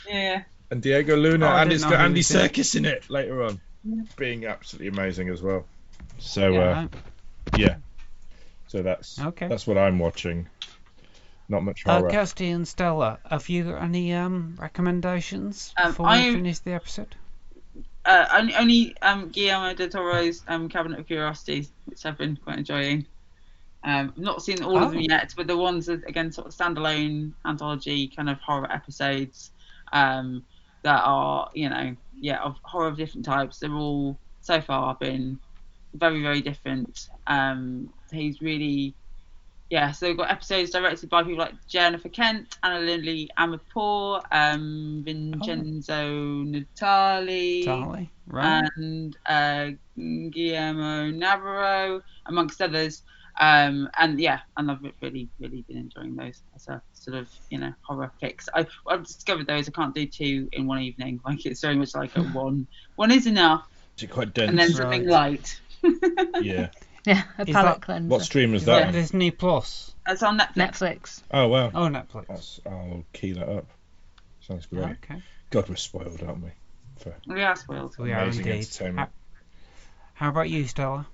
Yeah. And Diego Luna, and it's got Andy was in it. Serkis in it later on, being absolutely amazing as well. So yeah. So that's what I'm watching. Not much horror. Kirsty and Stella, have you got any recommendations before we finish the episode? Only Guillermo del Toro's Cabinet of Curiosities, which I've been quite enjoying. I've not seen all of them yet, but the ones that, again, sort of standalone anthology kind of horror episodes that are, of horror of different types. They're all so far been very, very different. He's really, so we've got episodes directed by people like Jennifer Kent, Anna Lindley Amirpour, Vincenzo Natali, right. and Guillermo Navarro, amongst others. And I've really, really been enjoying those as a sort of, horror fix. I've discovered those I can't do two in one evening. Like, it's very much like a one is enough. Is it quite dense? And then something light. Yeah. Yeah, a palate cleanser. What stream is that on? Disney Plus. It's on Netflix. Oh, wow. Oh, Netflix. I'll key that up. Sounds great. Okay. God, we're spoiled, aren't we? We are spoiled. We are amazing indeed. entertainment. How about you, Stella?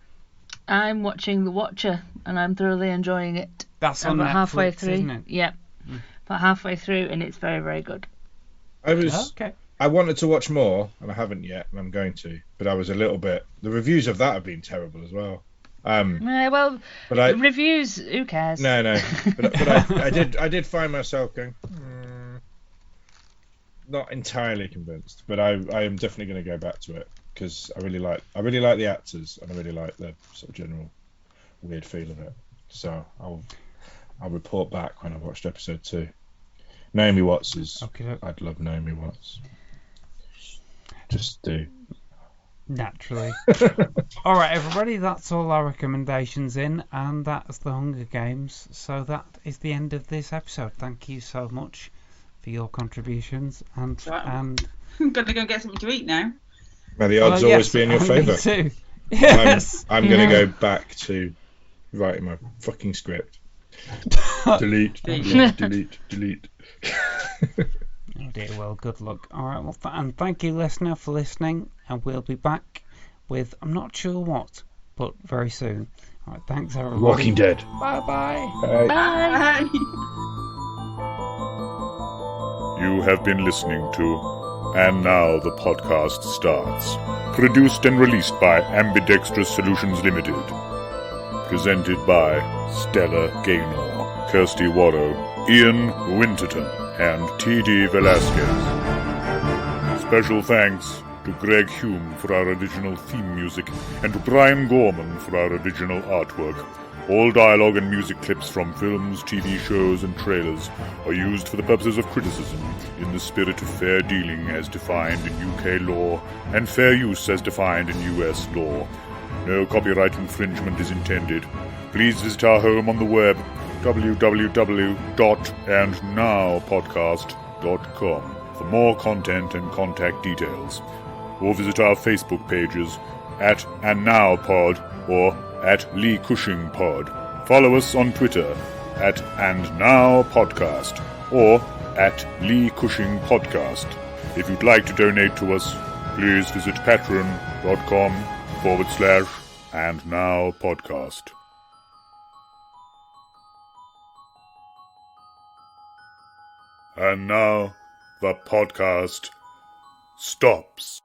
I'm watching The Watcher, and I'm thoroughly enjoying it. That's on about Netflix, halfway through. isn't it? Yeah, about halfway through, and it's very, very good. I wanted to watch more, and I haven't yet, and I'm going to. But I was a little bit. The reviews of that have been terrible as well. Reviews. Who cares? No. But I did find myself going. Not entirely convinced, but I am definitely going to go back to it because I really like the actors, and I really like the sort of general weird feel of it. So I'll report back when I've watched episode 2. Naomi Watts is. Okay. I'd love Naomi Watts. Just do. Naturally. All right, everybody, that's all our recommendations in, and that's the Hunger Games. So that is the end of this episode. Thank you so much for your contributions, and I'm gonna go get something to eat now. May the odds always be in your favour. Me too. Yes. I'm gonna go back to writing my fucking script. delete. Oh dear, well, good luck. All right, well, and thank you, listener, for listening, and we'll be back with, I'm not sure what, but very soon. All right, thanks, everyone. Walking Dead. Bye-bye. Bye. You have been listening to And Now the Podcast Starts. Produced and released by Ambidextrous Solutions Limited. Presented by Stella Gaynor, Kirsty Warrow, Ian Winterton, and T.D. Velasquez. Special thanks to Greg Hume for our original theme music, and to Brian Gorman for our original artwork. All dialogue and music clips from films, TV shows, and trailers are used for the purposes of criticism in the spirit of fair dealing as defined in UK law and fair use as defined in US law. No copyright infringement is intended. Please visit our home on the web, www.andnowpodcast.com, for more content and contact details. Or visit our Facebook pages at AndNowPod or at Lee Cushing Pod. Follow us on Twitter at AndNowPodcast or at Lee Cushing Podcast. If you'd like to donate to us, please visit patreon.com/AndNowPodcast. And now, the podcast stops.